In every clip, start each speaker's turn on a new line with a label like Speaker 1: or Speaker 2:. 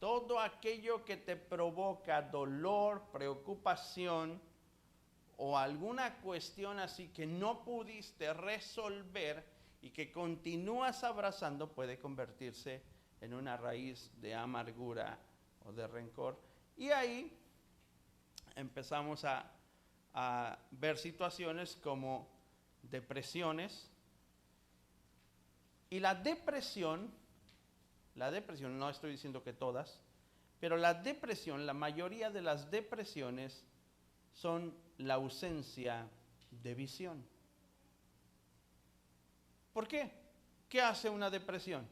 Speaker 1: todo aquello que te provoca dolor, preocupación o alguna cuestión así que no pudiste resolver y que continúas abrazando, puede convertirse en una raíz de amargura o de rencor. Y ahí empezamos a ver situaciones como depresiones. Y la depresión, no estoy diciendo que todas, pero la depresión, la mayoría de las depresiones son la ausencia de visión. ¿Por qué? ¿Qué hace una depresión?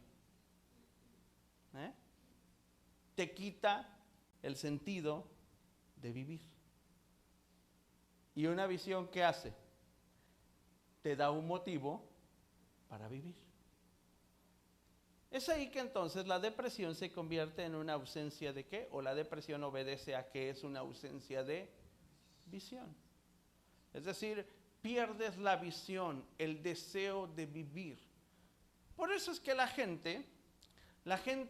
Speaker 1: Te quita el sentido de vivir. ¿Y una visión qué hace? Te da un motivo para vivir. Es ahí que entonces la depresión se convierte en una ausencia de ¿qué? O la depresión obedece a que es una ausencia de visión. Es decir, pierdes la visión, el deseo de vivir. Por eso es que la gente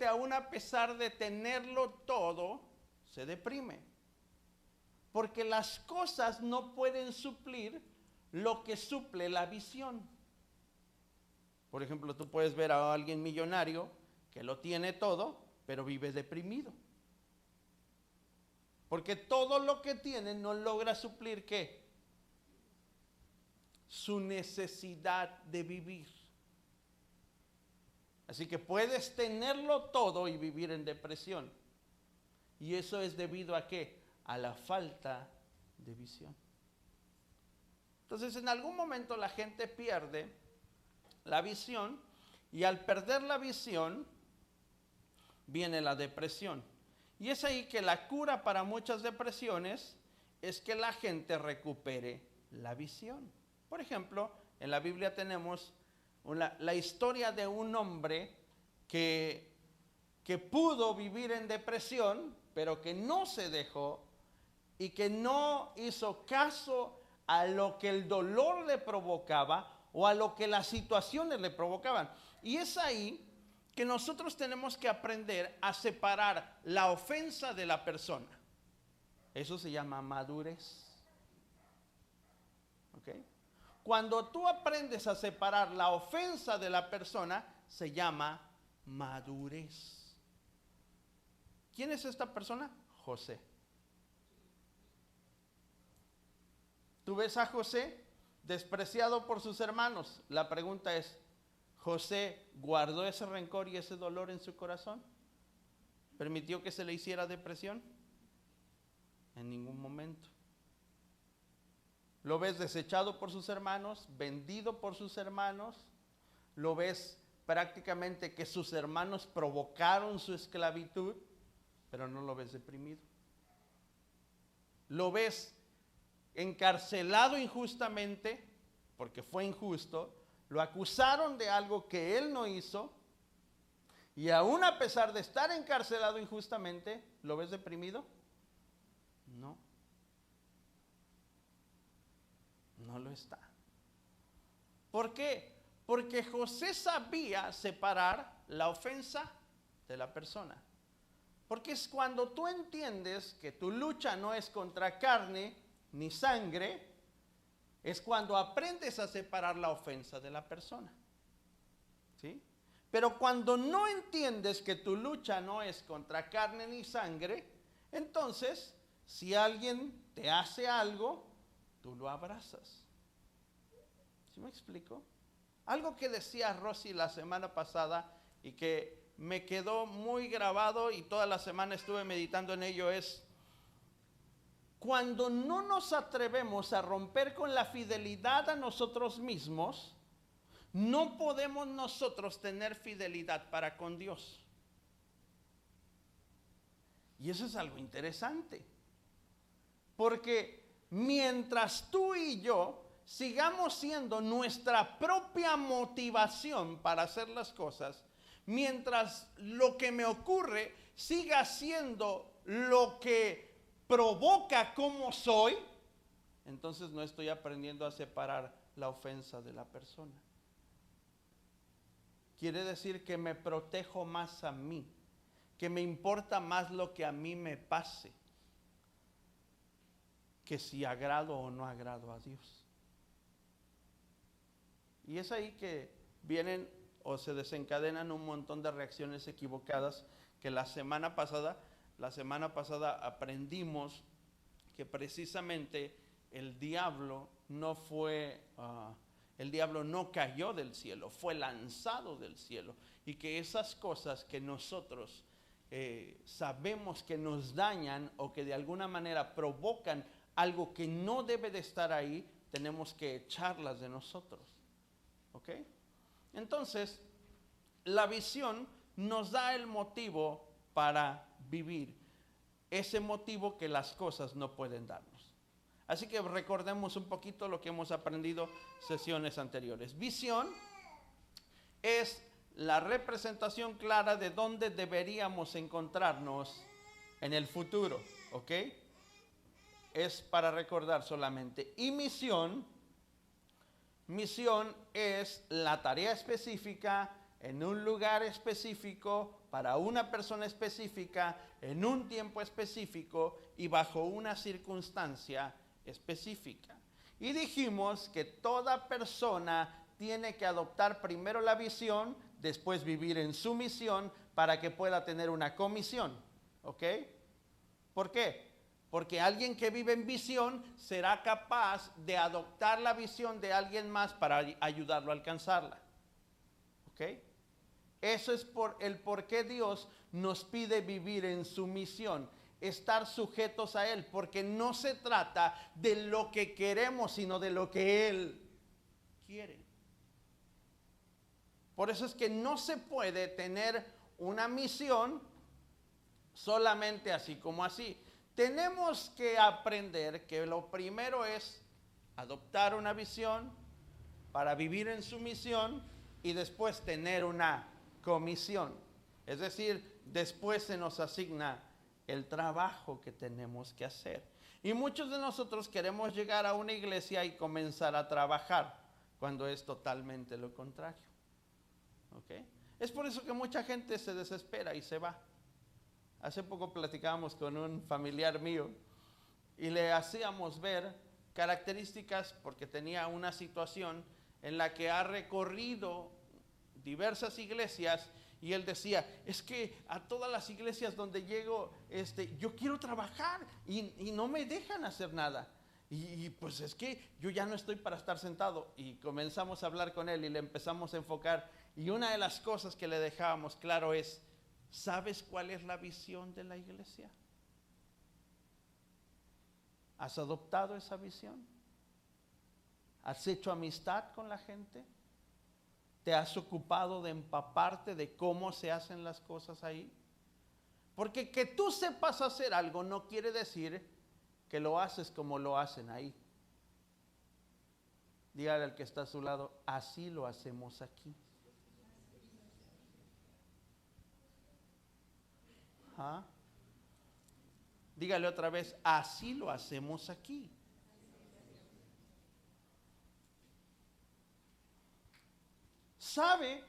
Speaker 1: aún a pesar de tenerlo todo, se deprime. Porque las cosas no pueden suplir lo que suple la visión. Por ejemplo, tú puedes ver a alguien millonario que lo tiene todo, pero vive deprimido. Porque todo lo que tiene no logra suplir ¿qué? Su necesidad de vivir. Así que puedes tenerlo todo y vivir en depresión. Y eso es debido a ¿qué? A la falta de visión. Entonces, en algún momento la gente pierde la visión y al perder la visión viene la depresión. Y es ahí que la cura para muchas depresiones es que la gente recupere la visión. Por ejemplo, en la Biblia tenemos la historia de un hombre que pudo vivir en depresión, pero que no se dejó y que no hizo caso a lo que el dolor le provocaba o a lo que las situaciones le provocaban. Y es ahí que nosotros tenemos que aprender a separar la ofensa de la persona. Eso se llama madurez. ¿Ok? Cuando tú aprendes a separar la ofensa de la persona, se llama madurez. ¿Quién es esta persona? José. Tú ves a José despreciado por sus hermanos. La pregunta es, ¿José guardó ese rencor y ese dolor en su corazón? ¿Permitió que se le hiciera depresión? En ningún momento. Lo ves desechado por sus hermanos, vendido por sus hermanos. Lo ves prácticamente que sus hermanos provocaron su esclavitud, pero no lo ves deprimido. Lo ves encarcelado injustamente, porque fue injusto. Lo acusaron de algo que él no hizo. Y aún a pesar de estar encarcelado injustamente, ¿lo ves deprimido? No. No lo está. ¿Por qué? Porque José sabía separar la ofensa de la persona. Porque es cuando tú entiendes que tu lucha no es contra carne ni sangre, es cuando aprendes a separar la ofensa de la persona. ¿Sí? Pero cuando no entiendes que tu lucha no es contra carne ni sangre, entonces, si alguien te hace algo, tú lo abrazas. ¿Sí me explico? Algo que decía Rosy la semana pasada y que me quedó muy grabado y toda la semana estuve meditando en ello es: cuando no nos atrevemos a romper con la fidelidad a nosotros mismos, no podemos nosotros tener fidelidad para con Dios. Y eso es algo interesante. Porque mientras tú y yo sigamos siendo nuestra propia motivación para hacer las cosas, mientras lo que me ocurre siga siendo lo que provoca cómo soy, entonces no estoy aprendiendo a separar la ofensa de la persona. Quiere decir que me protejo más a mí, que me importa más lo que a mí me pase que si agrado o no agrado a Dios. Y es ahí que vienen o se desencadenan un montón de reacciones equivocadas que la semana pasada aprendimos que precisamente el diablo no cayó del cielo, fue lanzado del cielo, y que esas cosas que nosotros sabemos que nos dañan o que de alguna manera provocan algo que no debe de estar ahí, tenemos que echarlas de nosotros. ¿Ok? Entonces, la visión nos da el motivo para vivir, ese motivo que las cosas no pueden darnos. Así que recordemos un poquito lo que hemos aprendido sesiones anteriores. Visión es la representación clara de dónde deberíamos encontrarnos en el futuro, ¿ok? Es para recordar solamente. Y misión es la tarea específica en un lugar específico, para una persona específica, en un tiempo específico y bajo una circunstancia específica. Y dijimos que toda persona tiene que adoptar primero la visión, después vivir en su misión para que pueda tener una comisión. ¿Ok? ¿Por qué? Porque alguien que vive en visión será capaz de adoptar la visión de alguien más para ayudarlo a alcanzarla. ¿Ok? Eso es por qué Dios nos pide vivir en su misión, estar sujetos a Él, porque no se trata de lo que queremos, sino de lo que Él quiere. Por eso es que no se puede tener una misión solamente así como así. Tenemos que aprender que lo primero es adoptar una visión para vivir en su misión y después tener una comisión. Es decir, después se nos asigna el trabajo que tenemos que hacer. Y muchos de nosotros queremos llegar a una iglesia y comenzar a trabajar, cuando es totalmente lo contrario. ¿Ok? Es por eso que mucha gente se desespera y se va. Hace poco platicábamos con un familiar mío y le hacíamos ver características, porque tenía una situación en la que ha recorrido diversas iglesias, y él decía, es que a todas las iglesias donde llego, yo quiero trabajar y no me dejan hacer nada. Y pues es que yo ya no estoy para estar sentado. Y comenzamos a hablar con él y le empezamos a enfocar. Y una de las cosas que le dejábamos claro es, ¿sabes cuál es la visión de la iglesia? ¿Has adoptado esa visión? ¿Has hecho amistad con la gente? ¿Te has ocupado de empaparte de cómo se hacen las cosas ahí? Porque que tú sepas hacer algo no quiere decir que lo haces como lo hacen ahí. Dígale al que está a su lado, así lo hacemos aquí. ¿Ah? Dígale otra vez, así lo hacemos aquí. ¿Sabe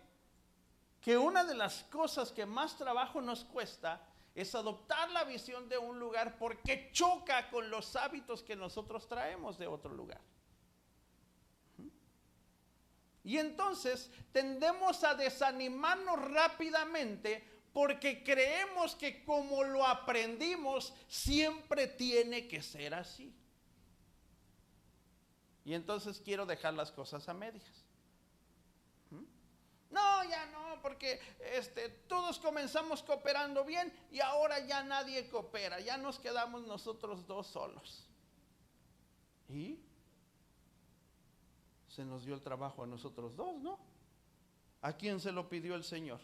Speaker 1: que una de las cosas que más trabajo nos cuesta es adoptar la visión de un lugar, porque choca con los hábitos que nosotros traemos de otro lugar? Y entonces tendemos a desanimarnos rápidamente porque creemos que como lo aprendimos siempre tiene que ser así. Y entonces quiero dejar las cosas a medias. No, ya no, porque todos comenzamos cooperando bien y ahora ya nadie coopera, ya nos quedamos nosotros dos solos. ¿Y? Se nos dio el trabajo a nosotros dos, ¿no? ¿A quién se lo pidió el Señor?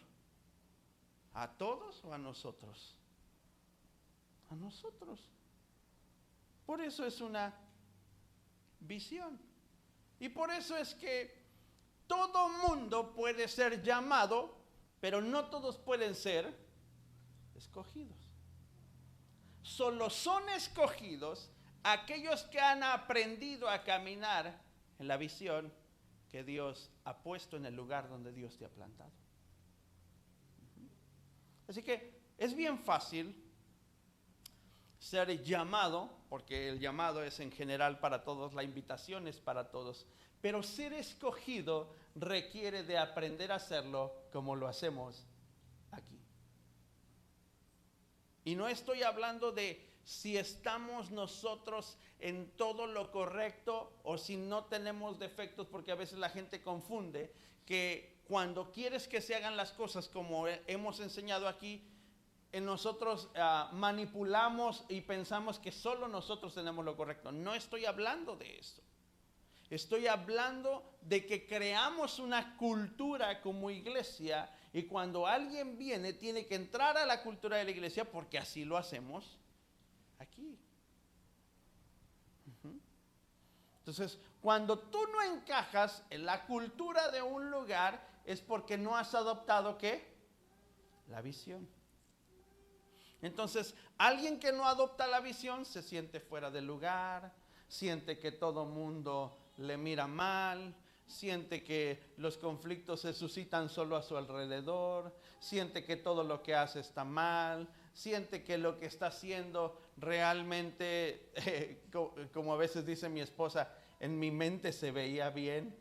Speaker 1: ¿A todos o a nosotros? A nosotros. Por eso es una visión. Y por eso es que todo mundo puede ser llamado, pero no todos pueden ser escogidos. Solo son escogidos aquellos que han aprendido a caminar en la visión que Dios ha puesto en el lugar donde Dios te ha plantado. Así que Es bien fácil ser llamado, porque el llamado es en general para todos, la invitación es para todos, pero ser escogido requiere de aprender a hacerlo como lo hacemos aquí. Y no estoy hablando de si estamos nosotros en todo lo correcto o si no tenemos defectos, porque a veces la gente confunde que cuando quieres que se hagan las cosas como hemos enseñado aquí, en nosotros manipulamos y pensamos que solo nosotros tenemos lo correcto. No estoy hablando de eso. Estoy hablando de que creamos una cultura como iglesia y cuando alguien viene tiene que entrar a la cultura de la iglesia porque así lo hacemos aquí. Entonces, cuando tú no encajas en la cultura de un lugar es porque no has adoptado ¿qué? La visión. Entonces, alguien que no adopta la visión se siente fuera del lugar, siente que todo mundo le mira mal, siente que los conflictos se suscitan solo a su alrededor, siente que todo lo que hace está mal, siente que lo que está haciendo realmente, como a veces dice mi esposa, en mi mente se veía bien,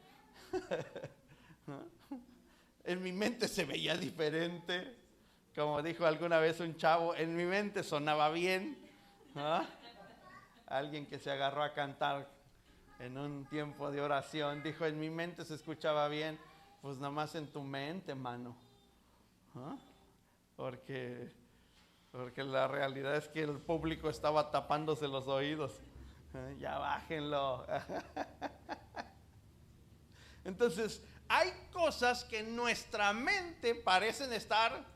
Speaker 1: en mi mente se veía diferente. Como dijo alguna vez un chavo, en mi mente sonaba bien. ¿Ah? Alguien que se agarró a cantar en un tiempo de oración, dijo, en mi mente se escuchaba bien. Pues nada más en tu mente, mano. ¿Ah? Porque la realidad es que el público estaba tapándose los oídos. Ya bájenlo. Entonces, hay cosas que en nuestra mente parecen estar,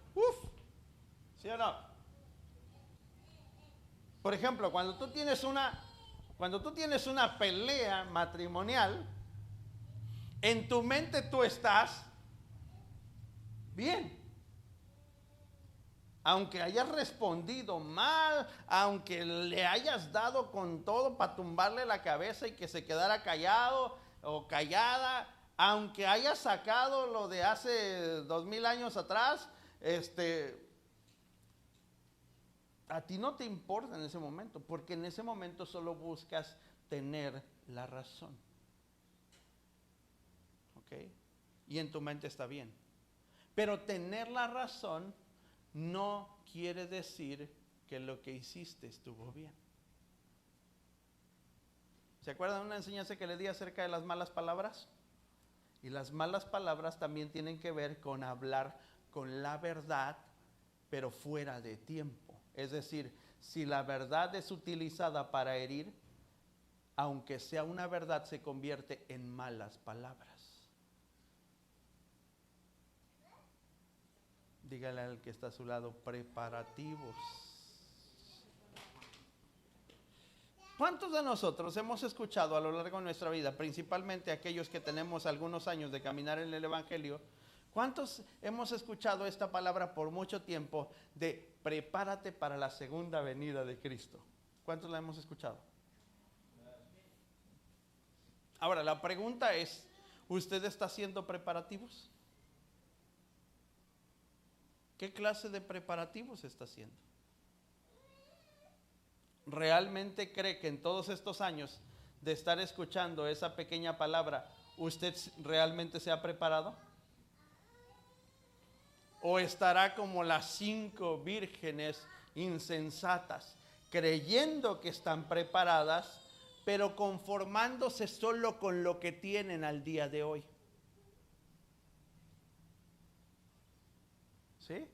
Speaker 1: ¿sí o no? Por ejemplo, cuando tú tienes una pelea matrimonial, en tu mente tú estás bien. Aunque hayas respondido mal, aunque le hayas dado con todo para tumbarle la cabeza y que se quedara callado o callada, aunque hayas sacado lo de hace 2000 años atrás, a ti no te importa en ese momento, porque en ese momento solo buscas tener la razón. ¿Ok? Y en tu mente está bien. Pero tener la razón no quiere decir que lo que hiciste estuvo bien. ¿Se acuerdan de una enseñanza que le di acerca de las malas palabras? Y las malas palabras también tienen que ver con hablar con la verdad, pero fuera de tiempo. Es decir, si la verdad es utilizada para herir, aunque sea una verdad, se convierte en malas palabras. Dígale al que está a su lado, preparativos. ¿Cuántos de nosotros hemos escuchado a lo largo de nuestra vida, principalmente aquellos que tenemos algunos años de caminar en el Evangelio, cuántos hemos escuchado esta palabra por mucho tiempo de prepárate para la segunda venida de Cristo? ¿Cuántos la hemos escuchado? Ahora, la pregunta es, ¿usted está haciendo preparativos? ¿Qué clase de preparativos está haciendo? ¿Realmente cree que en todos estos años de estar escuchando esa pequeña palabra, usted realmente se ha preparado? ¿O estará como las 5 vírgenes insensatas, creyendo que están preparadas, pero conformándose solo con lo que tienen al día de hoy? ¿Sí?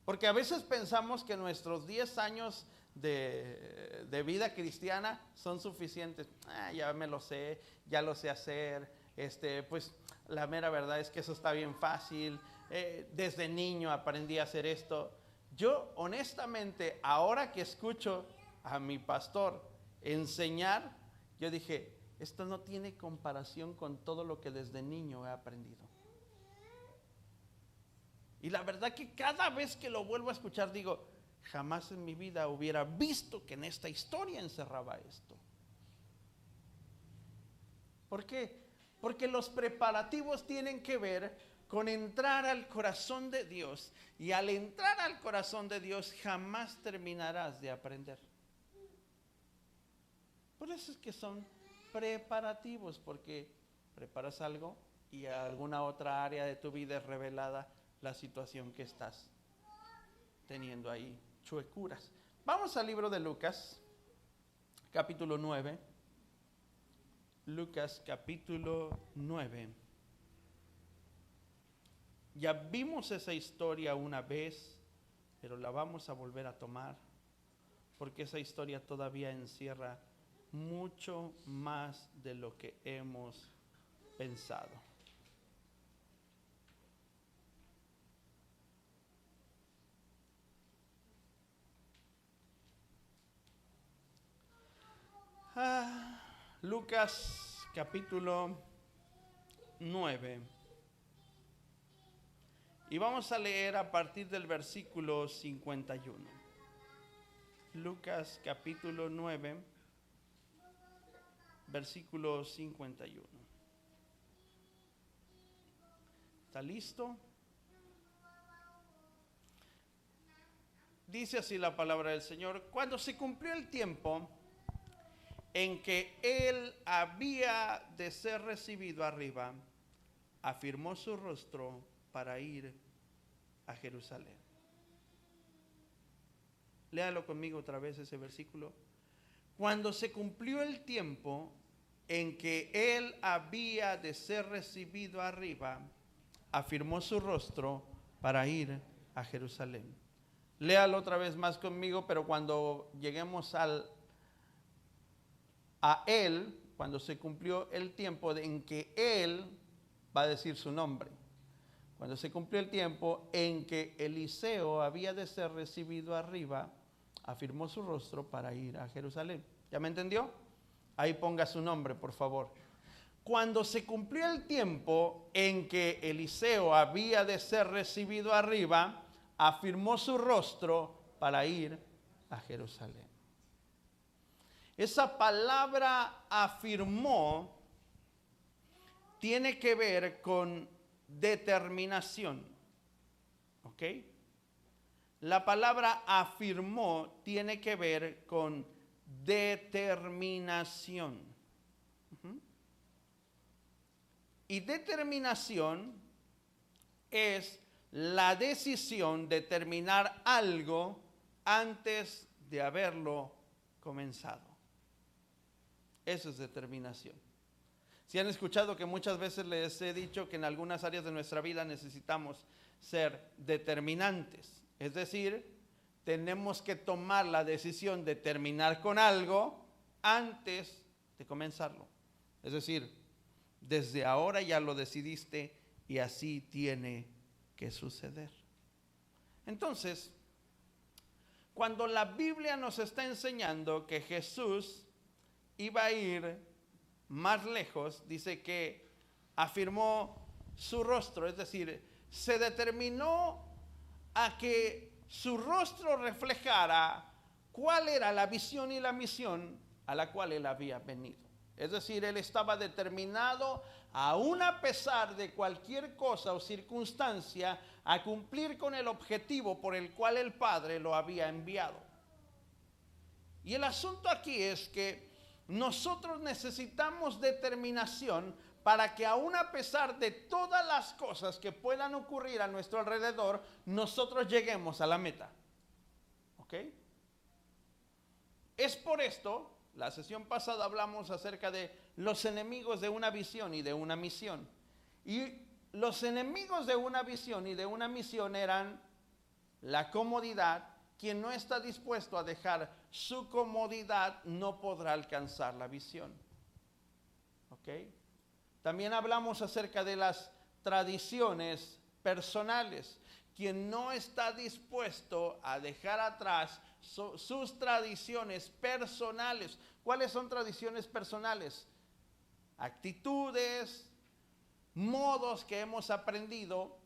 Speaker 1: Porque a veces pensamos que nuestros 10 años de vida cristiana son suficientes. Ya me lo sé, ya lo sé hacer. Pues la mera verdad es que eso está bien fácil. Desde niño aprendí a hacer esto. Yo honestamente, ahora que escucho a mi pastor enseñar, yo dije, esto no tiene comparación con todo lo que desde niño he aprendido. Y la verdad que cada vez que lo vuelvo a escuchar digo, jamás en mi vida hubiera visto que en esta historia encerraba esto. ¿Por qué? Porque los preparativos tienen que ver con entrar al corazón de Dios. Y al entrar al corazón de Dios jamás terminarás de aprender. Por eso es que son preparativos, porque preparas algo y a alguna otra área de tu vida es revelada la situación que estás teniendo ahí, chuecuras. Vamos al libro de Lucas, capítulo 9. Lucas, capítulo 9. Ya vimos esa historia una vez, pero la vamos a volver a tomar, porque esa historia todavía encierra mucho más de lo que hemos pensado. Lucas capítulo 9. Y vamos a leer a partir del versículo 51. Lucas capítulo 9, versículo 51. ¿Está listo? Dice así la palabra del Señor: cuando se cumplió el tiempo en que él había de ser recibido arriba, afirmó su rostro para ir a Jerusalén. Léalo conmigo otra vez ese versículo. Cuando se cumplió el tiempo en que él había de ser recibido arriba, afirmó su rostro para ir a Jerusalén. Léalo otra vez más conmigo, pero cuando lleguemos a él, cuando se cumplió el tiempo en que él, va a decir su nombre, cuando se cumplió el tiempo en que Eliseo había de ser recibido arriba, afirmó su rostro para ir a Jerusalén. ¿Ya me entendió? Ahí ponga su nombre, por favor. Cuando se cumplió el tiempo en que Eliseo había de ser recibido arriba, afirmó su rostro para ir a Jerusalén. Esa palabra afirmó tiene que ver con determinación. ¿Ok? La palabra afirmó tiene que ver con determinación. Y determinación es la decisión de terminar algo antes de haberlo comenzado. Eso es determinación. Si han escuchado que muchas veces les he dicho que en algunas áreas de nuestra vida necesitamos ser determinantes. Es decir, tenemos que tomar la decisión de terminar con algo antes de comenzarlo. Es decir, desde ahora ya lo decidiste y así tiene que suceder. Entonces, cuando la Biblia nos está enseñando que Jesús iba a ir más lejos, dice que afirmó su rostro, es decir, se determinó a que su rostro reflejara cuál era la visión y la misión a la cual él había venido. Es decir, él estaba determinado, aun a pesar de cualquier cosa o circunstancia, a cumplir con el objetivo por el cual el Padre lo había enviado. Y el asunto aquí es que nosotros necesitamos determinación para que aun a pesar de todas las cosas que puedan ocurrir a nuestro alrededor, nosotros lleguemos a la meta. ¿Ok? Es por esto, la sesión pasada hablamos acerca de los enemigos de una visión y de una misión. Y los enemigos de una visión y de una misión eran la comodidad. Quien no está dispuesto a dejar su comodidad no podrá alcanzar la visión. ¿Ok? También hablamos acerca de las tradiciones personales. Quien no está dispuesto a dejar atrás sus tradiciones personales. ¿Cuáles son tradiciones personales? Actitudes, modos que hemos aprendido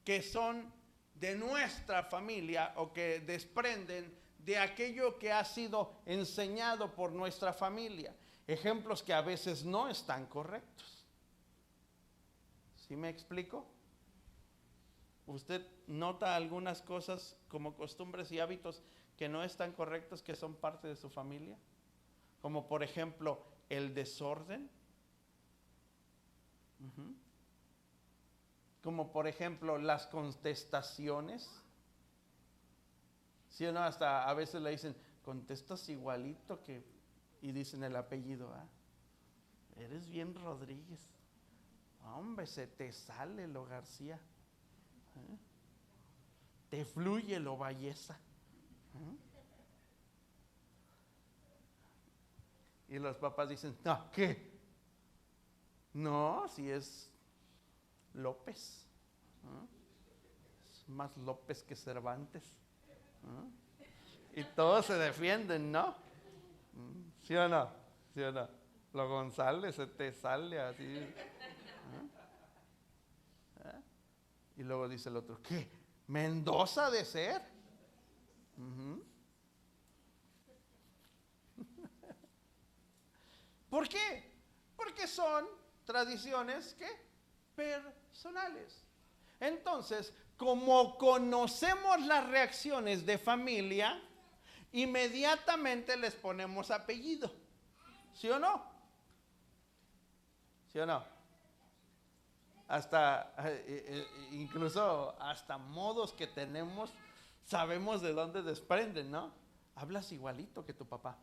Speaker 1: que son de nuestra familia o que desprenden de aquello que ha sido enseñado por nuestra familia. Ejemplos que a veces no están correctos. ¿Sí me explico? usted nota algunas cosas como costumbres y hábitos que no están correctos, que son parte de su familia, como por ejemplo el desorden, como por ejemplo las contestaciones. ¿Sí o no? Hasta a veces le dicen, contestas igualito que, y dicen el apellido, eres bien Rodríguez. Hombre, se te sale lo García. Te fluye lo Valleza. Y los papás dicen, no, ¿qué? No, si es López. Es más López que Cervantes. Y todos se defienden, ¿no? ¿Sí o no? ¿Sí o no? Lo González se te sale así. Y luego dice el otro, ¿qué? ¿Mendoza de ser? ¿Por qué? Porque son tradiciones ¿qué? Personales. Entonces, como conocemos las reacciones de familia, inmediatamente les ponemos apellido. ¿Sí o no? ¿Sí o no? Hasta, incluso hasta modos que tenemos, sabemos de dónde desprenden, ¿no? Hablas igualito que tu papá.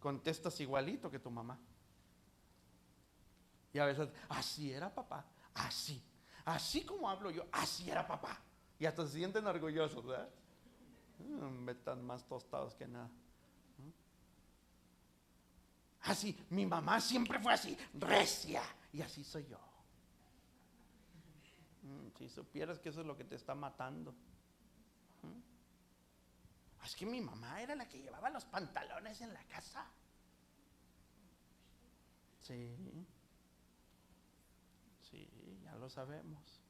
Speaker 1: Contestas igualito que tu mamá. Y a veces, así era papá, así como hablo yo, así era papá. Y hasta se sienten orgullosos, ¿verdad? Están más tostados que nada. Así, mi mamá siempre fue así, recia, y así soy yo. Si supieras que eso es lo que te está matando. Es que mi mamá era la que llevaba los pantalones en la casa. Sí, ya lo sabemos.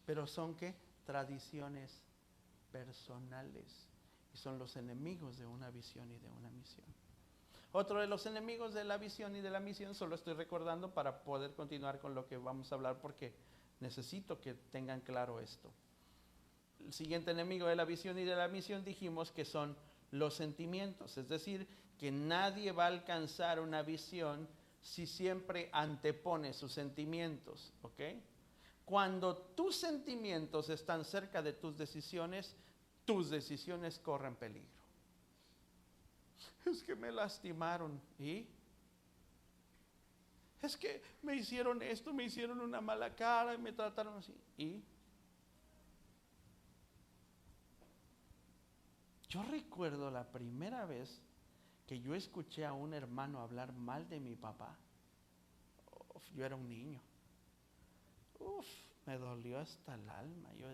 Speaker 1: Pero son ¿qué? Tradiciones personales. Y son los enemigos de una visión y de una misión. Otro de los enemigos de la visión y de la misión, solo estoy recordando para poder continuar con lo que vamos a hablar, porque necesito que tengan claro esto. El siguiente enemigo de la visión y de la misión dijimos que son los sentimientos, es decir, que nadie va a alcanzar una visión si siempre antepone sus sentimientos, ¿ok? Cuando tus sentimientos están cerca de tus decisiones corren peligro. Es que me lastimaron, ¿y? Es que me hicieron esto, me hicieron una mala cara y me trataron así, ¿y? Yo recuerdo la primera vez que yo escuché a un hermano hablar mal de mi papá. Yo era un niño. Me dolió hasta el alma. Yo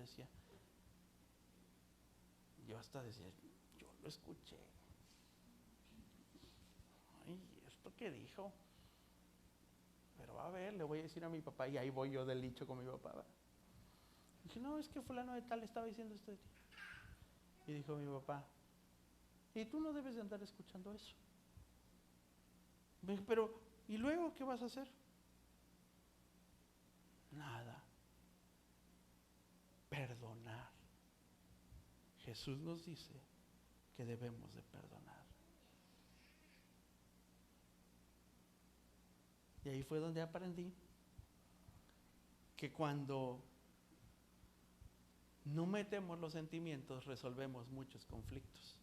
Speaker 1: hasta decía, yo lo escuché. Ay, ¿esto qué dijo? Pero a ver, le voy a decir a mi papá. Y ahí voy yo del dicho con mi papá. Dije, no, es que fulano de tal estaba diciendo esto de ti. Y dijo mi papá, y tú no debes de andar escuchando eso. Me dije, pero, ¿y luego qué vas a hacer? Nada. Perdonar. Jesús nos dice que debemos de perdonar. Y ahí fue donde aprendí que cuando no metemos los sentimientos resolvemos muchos conflictos.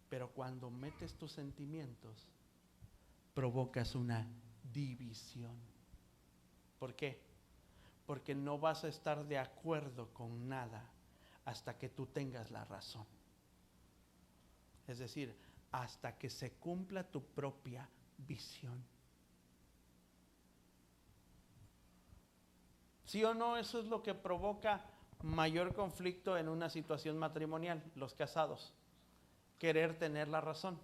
Speaker 1: Pero cuando metes tus sentimientos provocas una división. ¿Por qué? Porque no vas a estar de acuerdo con nada hasta que tú tengas la razón. Es decir, hasta que se cumpla tu propia visión. ¿Sí o no? Eso es lo que provoca mayor conflicto en una situación matrimonial, los casados. Querer tener la razón.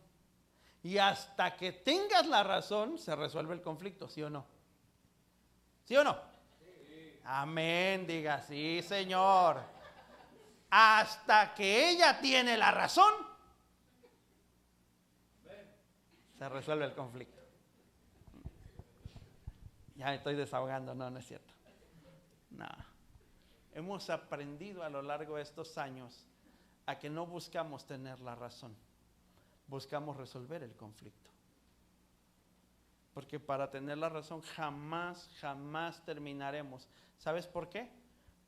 Speaker 1: Y hasta que tengas la razón, se resuelve el conflicto, ¿sí o no? ¿Sí o no? Sí. Amén, diga, sí, Señor. Hasta que ella tiene la razón, se resuelve el conflicto. Ya me estoy desahogando, no, no es cierto. No. Hemos aprendido a lo largo de estos años a que no buscamos tener la razón, buscamos resolver el conflicto. Porque para tener la razón jamás terminaremos. ¿Sabes por qué?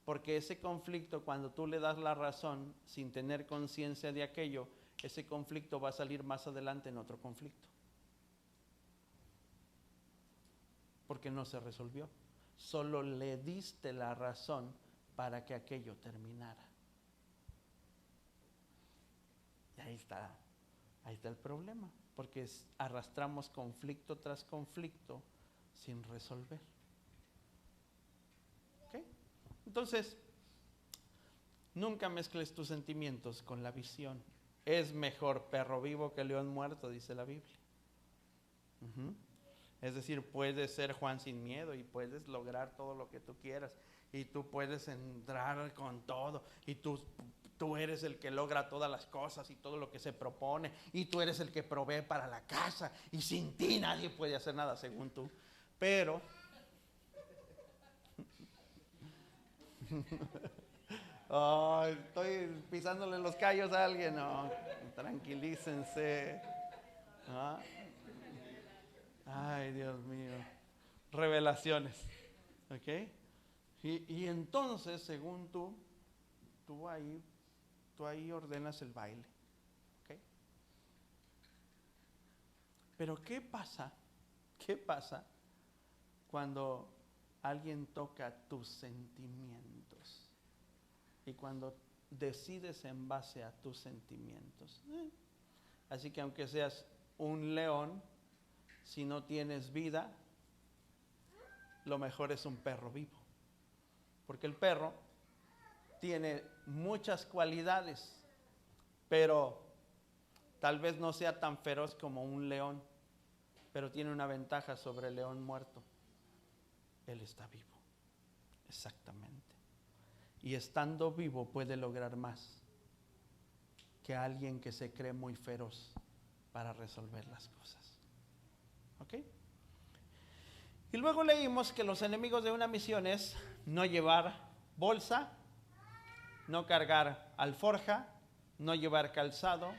Speaker 1: Porque ese conflicto, cuando tú le das la razón sin tener conciencia de aquello, ese conflicto va a salir más adelante en otro conflicto. Porque no se resolvió. Solo le diste la razón para que aquello terminara. Y ahí está el problema, porque arrastramos conflicto tras conflicto sin resolver. ¿Ok? Entonces, nunca mezcles tus sentimientos con la visión. Es mejor perro vivo que león muerto, dice la Biblia. Es decir, puedes ser Juan sin miedo y puedes lograr todo lo que tú quieras. Y tú puedes entrar con todo. Y tú eres el que logra todas las cosas y todo lo que se propone. Y tú eres el que provee para la casa. Y sin ti nadie puede hacer nada según tú. Pero oh, estoy pisándole los callos a alguien. No, tranquilícense. ¿Ah? Ay, Dios mío. Revelaciones. ¿Ok? Y entonces, según tú ahí ordenas el baile. ¿Ok? Pero ¿qué pasa? ¿Qué pasa cuando alguien toca tus sentimientos? Y cuando decides en base a tus sentimientos. Así que aunque seas un león, si no tienes vida, lo mejor es un perro vivo. Porque el perro tiene muchas cualidades, pero tal vez no sea tan feroz como un león, pero tiene una ventaja sobre el león muerto. Él está vivo, exactamente. Y estando vivo puede lograr más que alguien que se cree muy feroz para resolver las cosas. ¿Ok? Y luego leímos que los enemigos de una misión es no llevar bolsa, no cargar alforja, no llevar calzado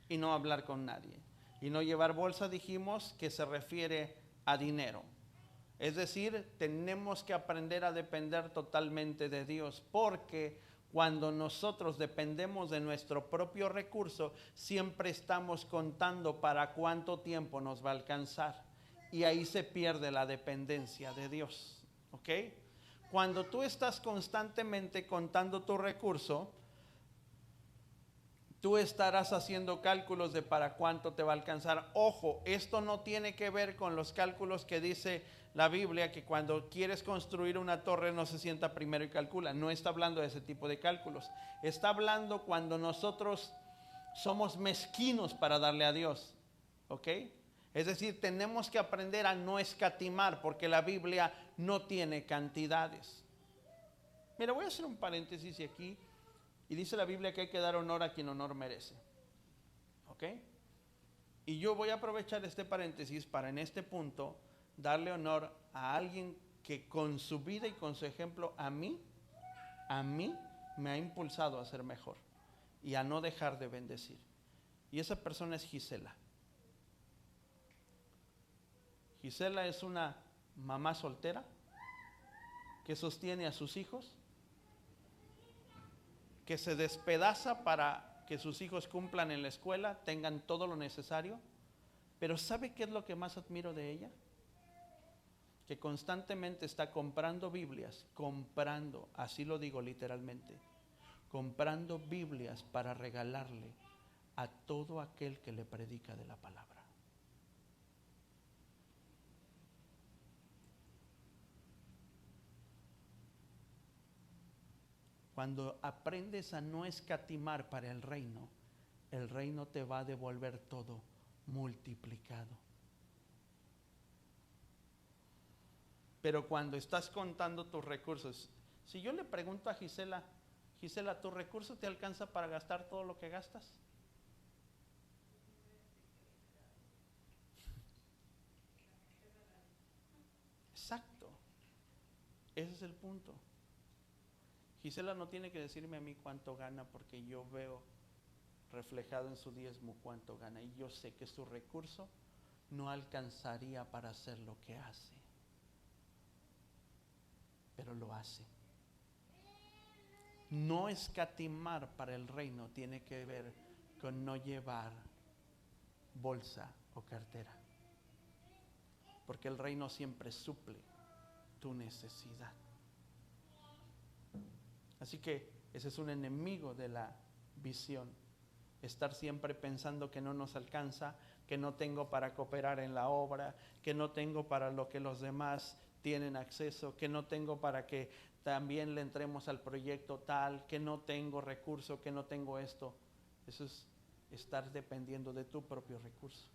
Speaker 1: y no hablar con nadie. Y no llevar bolsa dijimos que se refiere a dinero. Es decir, tenemos que aprender a depender totalmente de Dios, porque cuando nosotros dependemos de nuestro propio recurso, siempre estamos contando para cuánto tiempo nos va a alcanzar. Y ahí se pierde la dependencia de Dios. ¿Ok? Cuando tú estás constantemente contando tu recurso, tú estarás haciendo cálculos de para cuánto te va a alcanzar. Ojo, esto no tiene que ver con los cálculos que dice la Biblia, que cuando quieres construir una torre no se sienta primero y calcula. No está hablando de ese tipo de cálculos. Está hablando cuando nosotros somos mezquinos para darle a Dios. ¿Ok? Es decir, tenemos que aprender a no escatimar, porque la Biblia no tiene cantidades. Mira, voy a hacer un paréntesis aquí. Y dice la Biblia que hay que dar honor a quien honor merece. ¿Ok? Y yo voy a aprovechar este paréntesis para en este punto darle honor a alguien que con su vida y con su ejemplo a mí me ha impulsado a ser mejor y a no dejar de bendecir. Y esa persona es Gisela. Gisela es una mamá soltera que sostiene a sus hijos, que se despedaza para que sus hijos cumplan en la escuela, tengan todo lo necesario. Pero ¿sabe qué es lo que más admiro de ella? Que constantemente está comprando Biblias, así lo digo literalmente, comprando Biblias para regalarle a todo aquel que le predica de la palabra. Cuando aprendes a no escatimar para el reino te va a devolver todo multiplicado. Pero cuando estás contando tus recursos, si yo le pregunto a Gisela, ¿tu recurso te alcanza para gastar todo lo que gastas? Exacto. Ese es el punto. Gisela no tiene que decirme a mí cuánto gana, porque yo veo reflejado en su diezmo cuánto gana, y yo sé que su recurso no alcanzaría para hacer lo que hace, pero lo hace. No escatimar para el reino tiene que ver con no llevar bolsa o cartera, porque el reino siempre suple tu necesidad. Así que ese es un enemigo de la visión, estar siempre pensando que no nos alcanza, que no tengo para cooperar en la obra, que no tengo para lo que los demás tienen acceso, que no tengo para que también le entremos al proyecto tal, que no tengo recurso, que no tengo esto. Eso es estar dependiendo de tu propio recurso.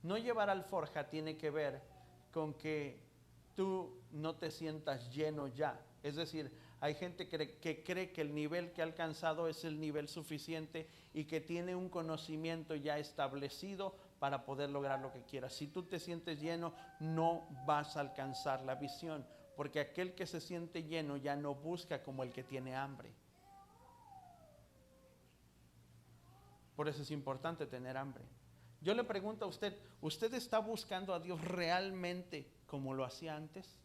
Speaker 1: No llevar alforja tiene que ver con que tú no te sientas lleno ya. Es decir, hay gente que cree que el nivel que ha alcanzado es el nivel suficiente y que tiene un conocimiento ya establecido para poder lograr lo que quiera. Si tú te sientes lleno, no vas a alcanzar la visión, porque aquel que se siente lleno ya no busca como el que tiene hambre. Por eso es importante tener hambre. Yo le pregunto a usted, ¿usted está buscando a Dios realmente como lo hacía antes?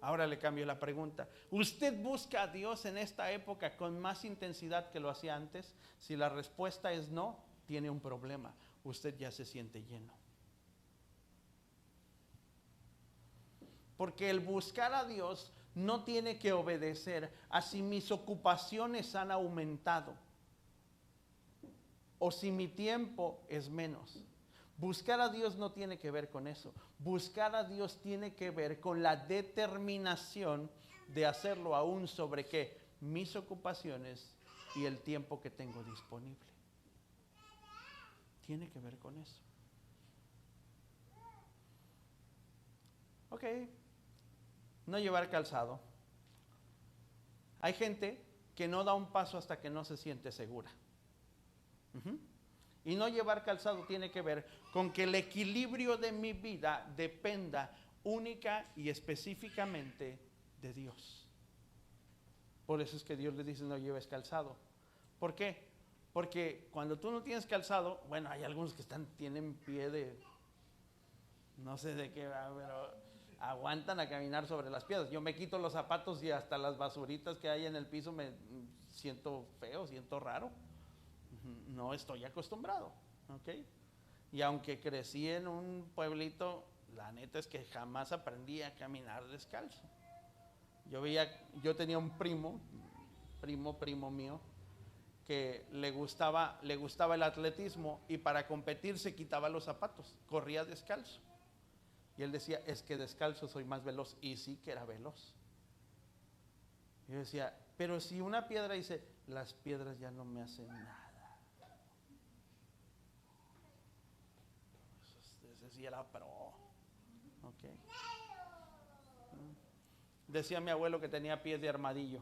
Speaker 1: Ahora le cambio la pregunta. ¿Usted busca a Dios en esta época con más intensidad que lo hacía antes? Si la respuesta es no, tiene un problema. Usted ya se siente lleno. Porque el buscar a Dios no tiene que obedecer a si mis ocupaciones han aumentado o si mi tiempo es menos. Buscar a Dios no tiene que ver con eso. Buscar a Dios tiene que ver con la determinación de hacerlo aún sobre qué, mis ocupaciones y el tiempo que tengo disponible. Tiene que ver con eso. Ok, no llevar calzado. Hay gente que no da un paso hasta que no se siente segura. Y no llevar calzado tiene que ver con que el equilibrio de mi vida dependa única y específicamente de Dios. Por eso es que Dios le dice no lleves calzado. ¿Por qué? Porque cuando tú no tienes calzado, bueno, hay algunos que tienen pie de, no sé de qué, pero aguantan a caminar sobre las piedras. Yo me quito los zapatos y hasta las basuritas que hay en el piso me siento feo, siento raro. No estoy acostumbrado, ¿ok? Y aunque crecí en un pueblito, la neta es que jamás aprendí a caminar descalzo. Yo tenía un primo mío, que le gustaba el atletismo y para competir se quitaba los zapatos, corría descalzo. Y él decía, es que descalzo soy más veloz, y sí que era veloz. Y yo decía, pero si una piedra, dice, las piedras ya no me hacen nada. Ese sí era pro. Okay. Decía mi abuelo que tenía pies de armadillo.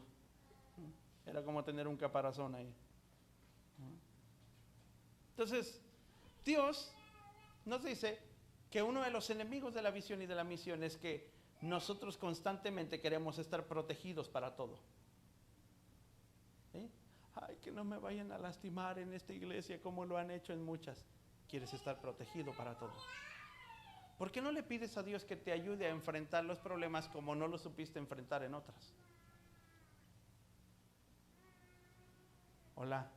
Speaker 1: Era como tener un caparazón ahí. Entonces, Dios nos dice que uno de los enemigos de la visión y de la misión es que nosotros constantemente queremos estar protegidos para todo. ¿Sí? Ay, que no me vayan a lastimar en esta iglesia como lo han hecho en muchas. Quieres estar protegido para todo. ¿Por qué no le pides a Dios que te ayude a enfrentar los problemas como no los supiste enfrentar en otras? Hola.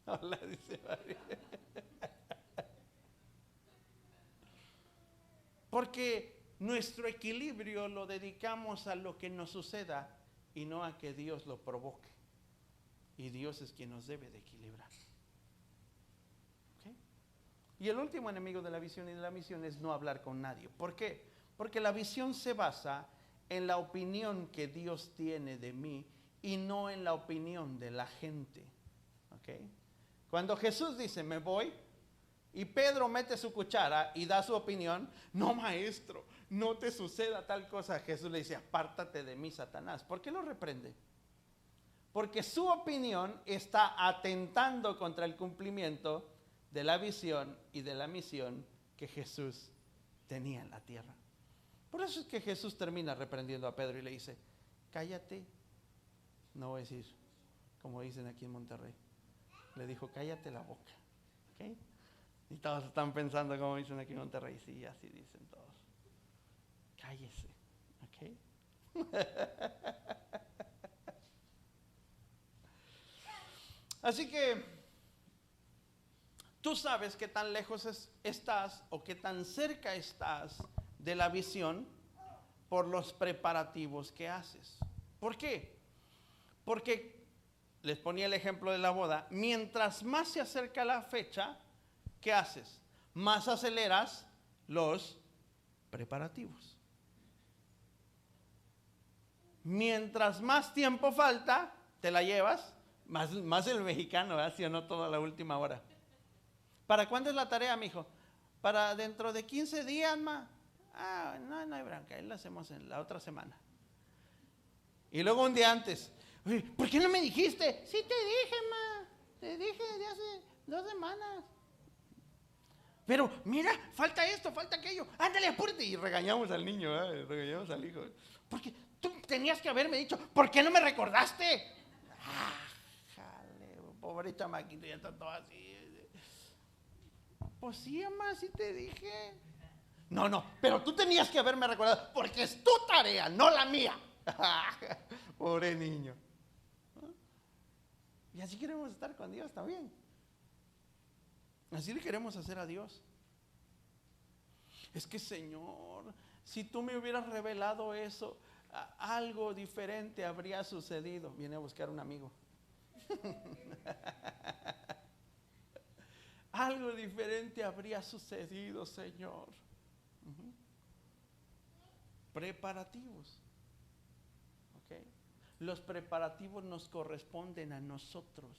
Speaker 1: Hola, dice María. Porque nuestro equilibrio lo dedicamos a lo que nos suceda y no a que Dios lo provoque. Y Dios es quien nos debe de equilibrar. ¿Okay? Y el último enemigo de la visión y de la misión es no hablar con nadie. ¿Por qué? Porque la visión se basa en la opinión que Dios tiene de mí y no en la opinión de la gente. ¿Okay? Cuando Jesús dice, me voy, y Pedro mete su cuchara y da su opinión, no, maestro, no te suceda tal cosa. Jesús le dice, apártate de mí, Satanás. ¿Por qué lo reprende? Porque su opinión está atentando contra el cumplimiento de la visión y de la misión que Jesús tenía en la tierra. Por eso es que Jesús termina reprendiendo a Pedro y le dice, cállate. No voy a decir, como dicen aquí en Monterrey. Le dijo, cállate la boca. ¿Okay? Y todos están pensando como dicen aquí en Monterrey. Sí, así dicen todos. Cállese. ¿Okay? Así que tú sabes qué tan lejos estás o qué tan cerca estás de la visión por los preparativos que haces. ¿Por qué? Porque les ponía el ejemplo de la boda. Mientras más se acerca la fecha, ¿qué haces? Más aceleras los preparativos. Mientras más tiempo falta, te la llevas, más el mexicano, ¿verdad? ¿Sí o no? Toda la última hora. ¿Para cuándo es la tarea, mijo? Para dentro de 15 días, ma. Ah, no hay bronca, ahí lo hacemos en la otra semana. Y luego un día antes, ¿por qué no me dijiste? Sí te dije, ma, te dije de hace 2 semanas. Pero mira, falta esto, falta aquello, ándale, apúrate. Y regañamos al niño, regañamos al hijo. Porque tú tenías que haberme dicho, ¿por qué no me recordaste? Ah, jale, pobre chamaquito, ya está todo así. Pues sí, mamá, sí te dije. No, pero tú tenías que haberme recordado, porque es tu tarea, no la mía. Pobre niño. Y así queremos estar con Dios también. Así le queremos hacer a Dios. Es que, Señor, si tú me hubieras revelado eso, algo diferente habría sucedido. Viene a buscar un amigo. Algo diferente habría sucedido, Señor. Preparativos. ¿Okay? Los preparativos nos corresponden a nosotros,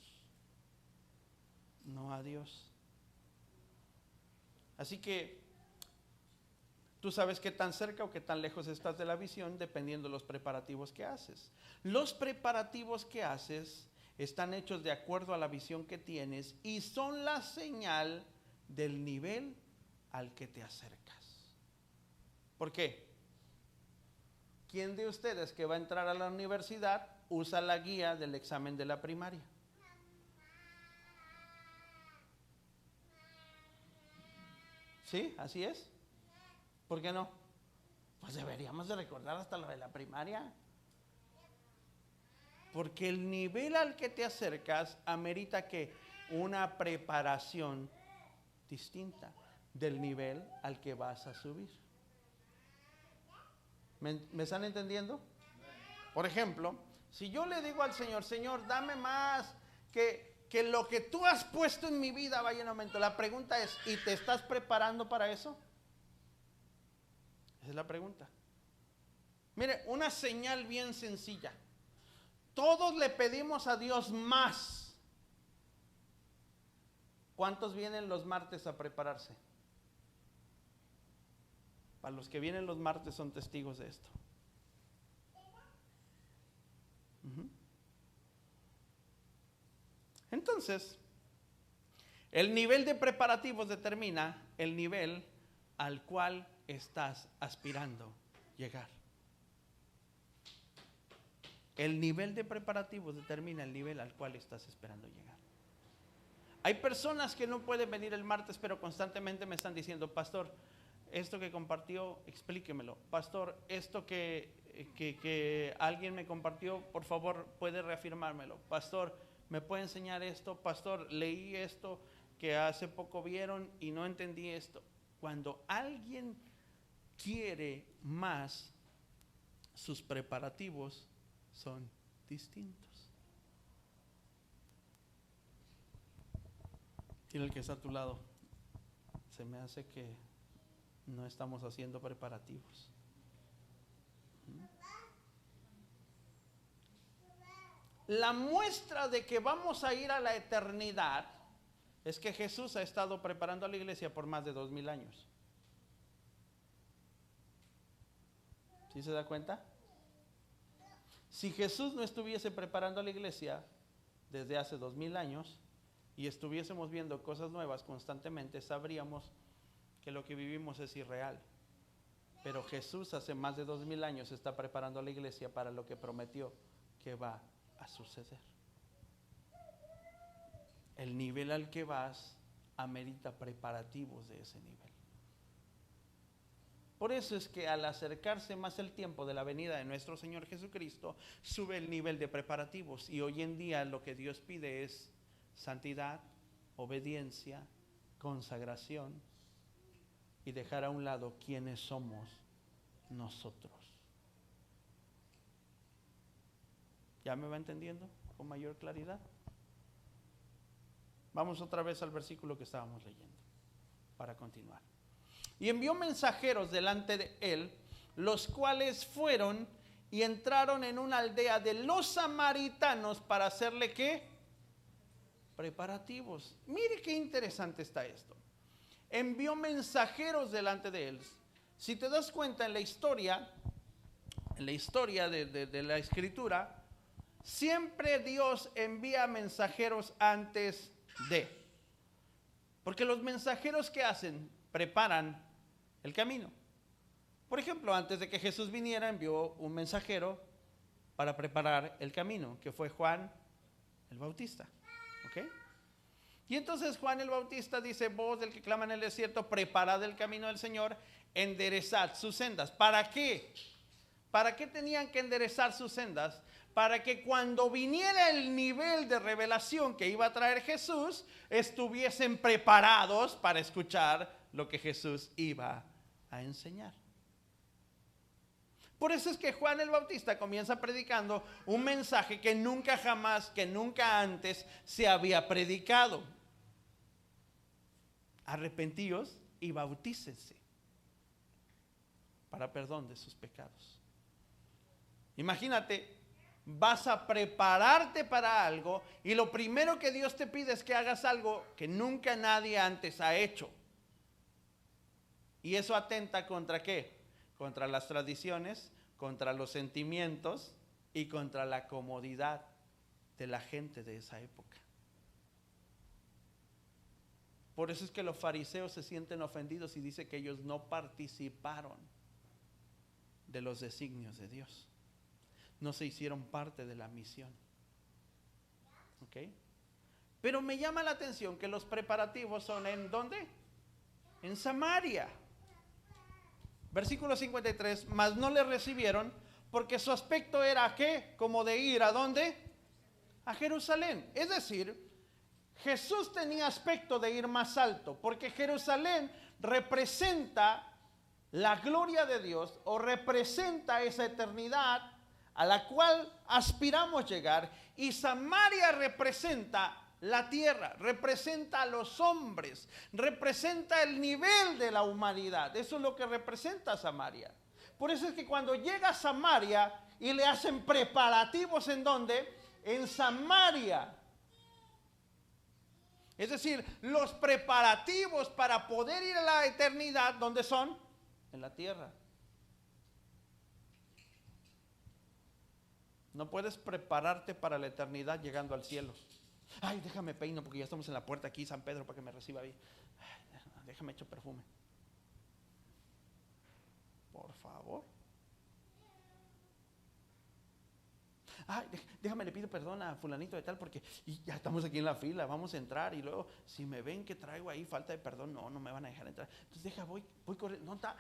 Speaker 1: no a Dios. Así que tú sabes qué tan cerca o qué tan lejos estás de la visión dependiendo de los preparativos que haces. Los preparativos que haces están hechos de acuerdo a la visión que tienes y son la señal del nivel al que te acercas. ¿Por qué? ¿Quién de ustedes que va a entrar a la universidad usa la guía del examen de la primaria? ¿Sí? ¿Así es? ¿Por qué no? Pues deberíamos de recordar hasta lo de la primaria. Porque el nivel al que te acercas amerita que una preparación distinta del nivel al que vas a subir. ¿Me están entendiendo? Por ejemplo, si yo le digo al Señor, Señor, dame más, que lo que tú has puesto en mi vida vaya en aumento. La pregunta es, ¿y te estás preparando para eso? Esa es la pregunta. Mire, una señal bien sencilla. Todos le pedimos a Dios más. ¿Cuántos vienen los martes a prepararse? Para los que vienen los martes son testigos de esto. Entonces, el nivel de preparativos determina el nivel al cual estás aspirando llegar. El nivel de preparativos determina el nivel al cual estás esperando llegar. Hay personas que no pueden venir el martes, pero constantemente me están diciendo, pastor, esto que compartió, explíquemelo. Pastor, esto que alguien me compartió, por favor, puede reafirmármelo. Pastor, ¿me puede enseñar esto? Pastor, leí esto que hace poco vieron y no entendí esto. Cuando alguien quiere más, sus preparativos son distintos. Dile al que está a tu lado, se me hace que no estamos haciendo preparativos. La muestra de que vamos a ir a la eternidad es que Jesús ha estado preparando a la iglesia por más de 2000 años. ¿Sí se da cuenta? Si Jesús no estuviese preparando a la iglesia desde hace 2000 años, y estuviésemos viendo cosas nuevas constantemente, sabríamos que lo que vivimos es irreal. Pero Jesús hace más de 2000 años está preparando a la iglesia para lo que prometió que va a suceder. El nivel al que vas amerita preparativos de ese nivel. Por eso es que al acercarse más el tiempo de la venida de nuestro Señor Jesucristo, sube el nivel de preparativos. Y hoy en día lo que Dios pide es santidad, obediencia, consagración y dejar a un lado quiénes somos nosotros. ¿Ya me va entendiendo con mayor claridad? Vamos otra vez al versículo que estábamos leyendo para continuar. Y envió mensajeros delante de él, los cuales fueron y entraron en una aldea de los samaritanos para hacerle ¿qué? Preparativos. Mire qué interesante está esto. Envió mensajeros delante de él. Si te das cuenta en la historia de la escritura, siempre Dios envía mensajeros antes de. Porque los mensajeros que hacen, preparan el camino. Por ejemplo, antes de que Jesús viniera, envió un mensajero para preparar el camino, que fue Juan el Bautista. ¿Ok? Y entonces Juan el Bautista dice: voz del que clama en el desierto, preparad el camino del Señor, enderezad sus sendas. ¿Para qué? ¿Para qué tenían que enderezar sus sendas? Para que cuando viniera el nivel de revelación que iba a traer Jesús, estuviesen preparados para escuchar lo que Jesús iba a enseñar. Por eso es que Juan el Bautista comienza predicando un mensaje que nunca jamás, que nunca antes se había predicado. Arrepentíos y bautícense para perdón de sus pecados. Imagínate, vas a prepararte para algo y lo primero que Dios te pide es que hagas algo que nunca nadie antes ha hecho. Y eso atenta ¿contra qué? Contra las tradiciones, contra los sentimientos y contra la comodidad de la gente de esa época. Por eso es que los fariseos se sienten ofendidos y dice que ellos no participaron de los designios de Dios. No se hicieron parte de la misión. ¿Ok? Pero me llama la atención que los preparativos son ¿en dónde? En Samaria. Versículo 53, mas no le recibieron porque su aspecto era ¿qué? Como de ir ¿a dónde? A Jerusalén. Es decir, Jesús tenía aspecto de ir más alto, porque Jerusalén representa la gloria de Dios o representa esa eternidad a la cual aspiramos llegar, y Samaria representa la tierra, representa a los hombres, representa el nivel de la humanidad. Eso es lo que representa Samaria. Por eso es que cuando llega a Samaria y le hacen preparativos, ¿en dónde? En Samaria. Es decir, los preparativos para poder ir a la eternidad, ¿dónde son? En la tierra. No puedes prepararte para la eternidad llegando al cielo. Ay, déjame peino porque ya estamos en la puerta aquí, San Pedro, para que me reciba ahí. Ay, déjame echo perfume. Por favor. Ay, déjame le pido perdón a fulanito de tal porque ya estamos aquí en la fila, vamos a entrar y luego si me ven que traigo ahí falta de perdón, no me van a dejar entrar. Entonces voy corriendo, está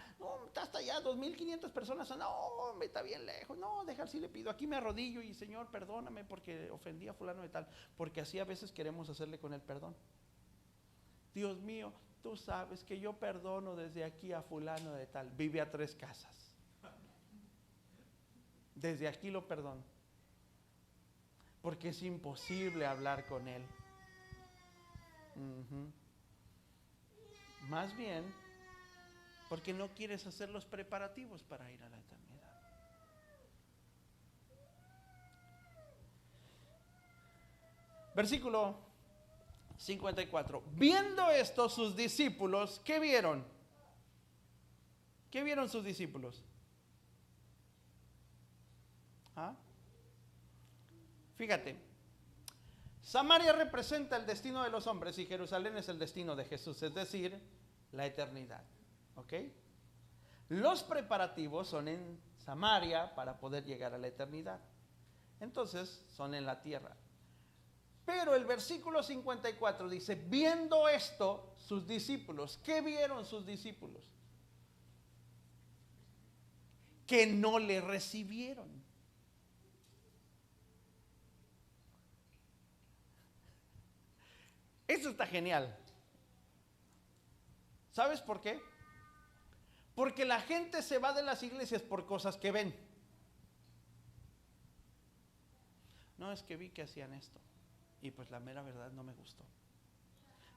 Speaker 1: hasta allá, 2500 personas, no, me está bien lejos, no, deja si le pido, aquí me arrodillo y Señor, perdóname porque ofendí a fulano de tal, porque así a veces queremos hacerle con el perdón. Dios mío, tú sabes que yo perdono desde aquí a fulano de tal, vive a 3 casas. Desde aquí lo perdono. Porque es imposible hablar con él. Más bien, porque no quieres hacer los preparativos para ir a la eternidad. Versículo 54. Viendo esto, sus discípulos, ¿qué vieron? ¿Qué vieron sus discípulos? ¿Ah? Fíjate, Samaria representa el destino de los hombres y Jerusalén es el destino de Jesús, es decir, la eternidad. ¿Ok? Los preparativos son en Samaria para poder llegar a la eternidad. Entonces, son en la tierra. Pero el versículo 54 dice, viendo esto, sus discípulos, ¿qué vieron sus discípulos? Que no le recibieron. Eso está genial. ¿Sabes por qué? Porque la gente se va de las iglesias por cosas que ven. No, es que vi que hacían esto y pues la mera verdad no me gustó.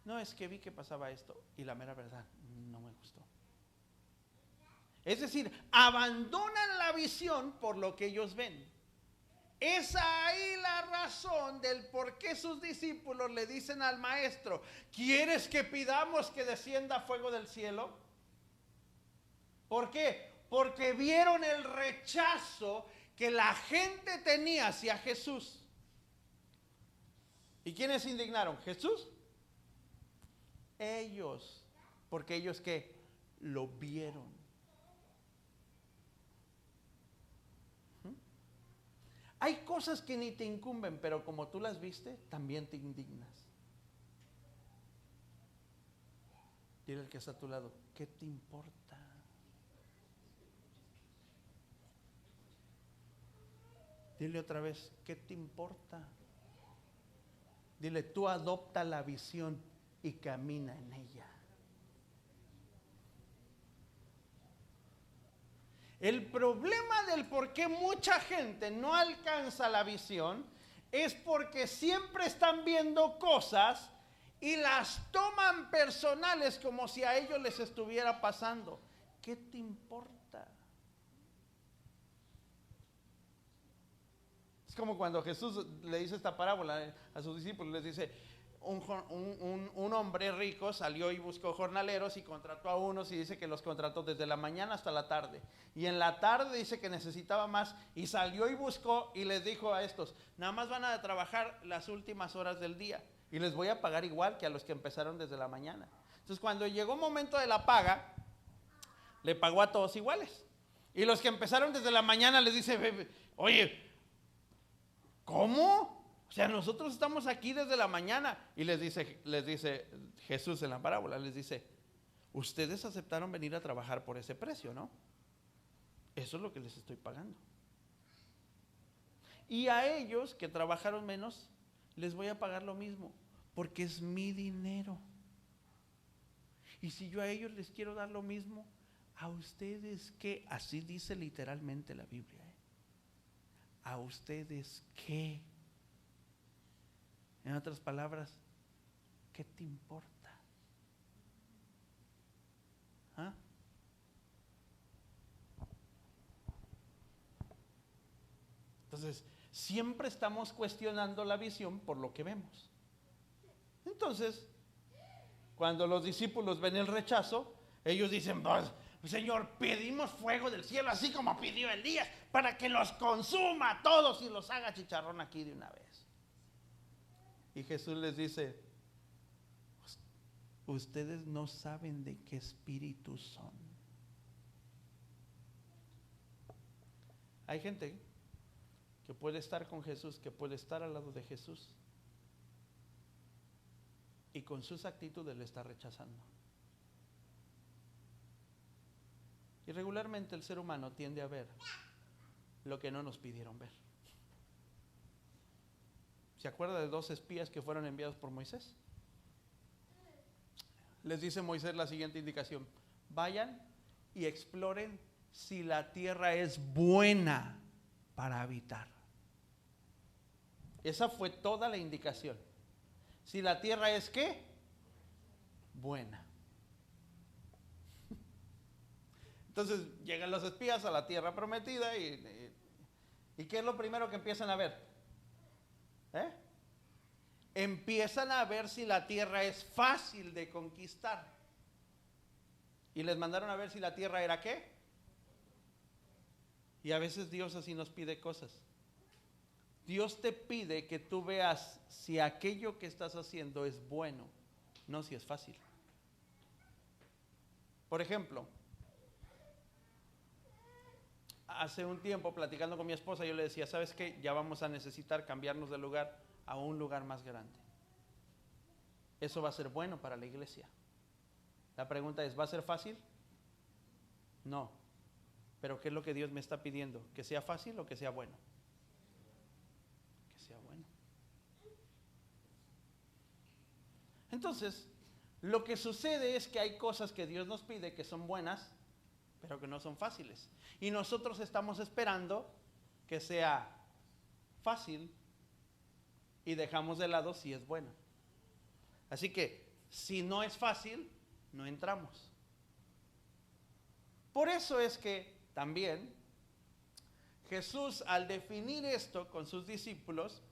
Speaker 1: No, es que vi que pasaba esto y la mera verdad no me gustó. Es decir, abandonan la visión por lo que ellos ven. Es ahí la razón del por qué sus discípulos le dicen al maestro, ¿quieres que pidamos que descienda fuego del cielo? ¿Por qué? Porque vieron el rechazo que la gente tenía hacia Jesús. ¿Y quiénes se indignaron? ¿Jesús? Ellos. Porque ellos ¿qué? Lo vieron. Hay cosas que ni te incumben, pero como tú las viste, también te indignas. Dile al que está a tu lado, ¿qué te importa? Dile otra vez, ¿qué te importa? Dile, tú adopta la visión y camina en ella. El problema del por qué mucha gente no alcanza la visión es porque siempre están viendo cosas y las toman personales como si a ellos les estuviera pasando. ¿Qué te importa? Es como cuando Jesús le dice esta parábola a sus discípulos, les dice, un hombre rico salió y buscó jornaleros y contrató a unos y dice que los contrató desde la mañana hasta la tarde. Y en la tarde dice que necesitaba más y salió y buscó y les dijo a estos, nada más van a trabajar las últimas horas del día y les voy a pagar igual que a los que empezaron desde la mañana. Entonces cuando llegó el momento de la paga, le pagó a todos iguales. Y los que empezaron desde la mañana les dice, oye, ¿cómo? O sea, nosotros estamos aquí desde la mañana. Y les dice Jesús en la parábola, les dice, ustedes aceptaron venir a trabajar por ese precio, ¿no? Eso es lo que les estoy pagando. Y a ellos que trabajaron menos, les voy a pagar lo mismo, porque es mi dinero. Y si yo a ellos les quiero dar lo mismo, a ustedes ¿qué? Así dice literalmente la Biblia, ¿eh? ¿A ustedes qué? En otras palabras, ¿qué te importa? ¿Ah? Entonces, siempre estamos cuestionando la visión por lo que vemos. Entonces, cuando los discípulos ven el rechazo, ellos dicen, Señor, pedimos fuego del cielo, así como pidió Elías, para que los consuma a todos y los haga chicharrón aquí de una vez. Y Jesús les dice, ustedes no saben de qué espíritu son. Hay gente que puede estar con Jesús, que puede estar al lado de Jesús, y con sus actitudes le está rechazando. Y regularmente el ser humano tiende a ver lo que no nos pidieron ver. ¿Se acuerda de 2 espías que fueron enviados por Moisés? Les dice Moisés la siguiente indicación: vayan y exploren si la tierra es buena para habitar. Esa fue toda la indicación. Si la tierra es ¿qué? Buena. Entonces llegan los espías a la tierra prometida y ¿qué es lo primero que empiezan a ver? Empiezan a ver si la tierra es fácil de conquistar. Y les mandaron a ver si la tierra era ¿qué? Y a veces Dios así nos pide cosas. Dios te pide que tú veas si aquello que estás haciendo es bueno, no si es fácil. Por ejemplo, hace un tiempo platicando con mi esposa, yo le decía, ¿sabes qué? Ya vamos a necesitar cambiarnos de lugar a un lugar más grande. Eso va a ser bueno para la iglesia. La pregunta es, ¿va a ser fácil? No. Pero ¿qué es lo que Dios me está pidiendo? ¿Que sea fácil o que sea bueno? Que sea bueno. Entonces, lo que sucede es que hay cosas que Dios nos pide que son buenas, pero que no son fáciles. Y nosotros estamos esperando que sea fácil y dejamos de lado si es bueno. Así que, si no es fácil, no entramos. Por eso es que también Jesús, al definir esto con sus discípulos,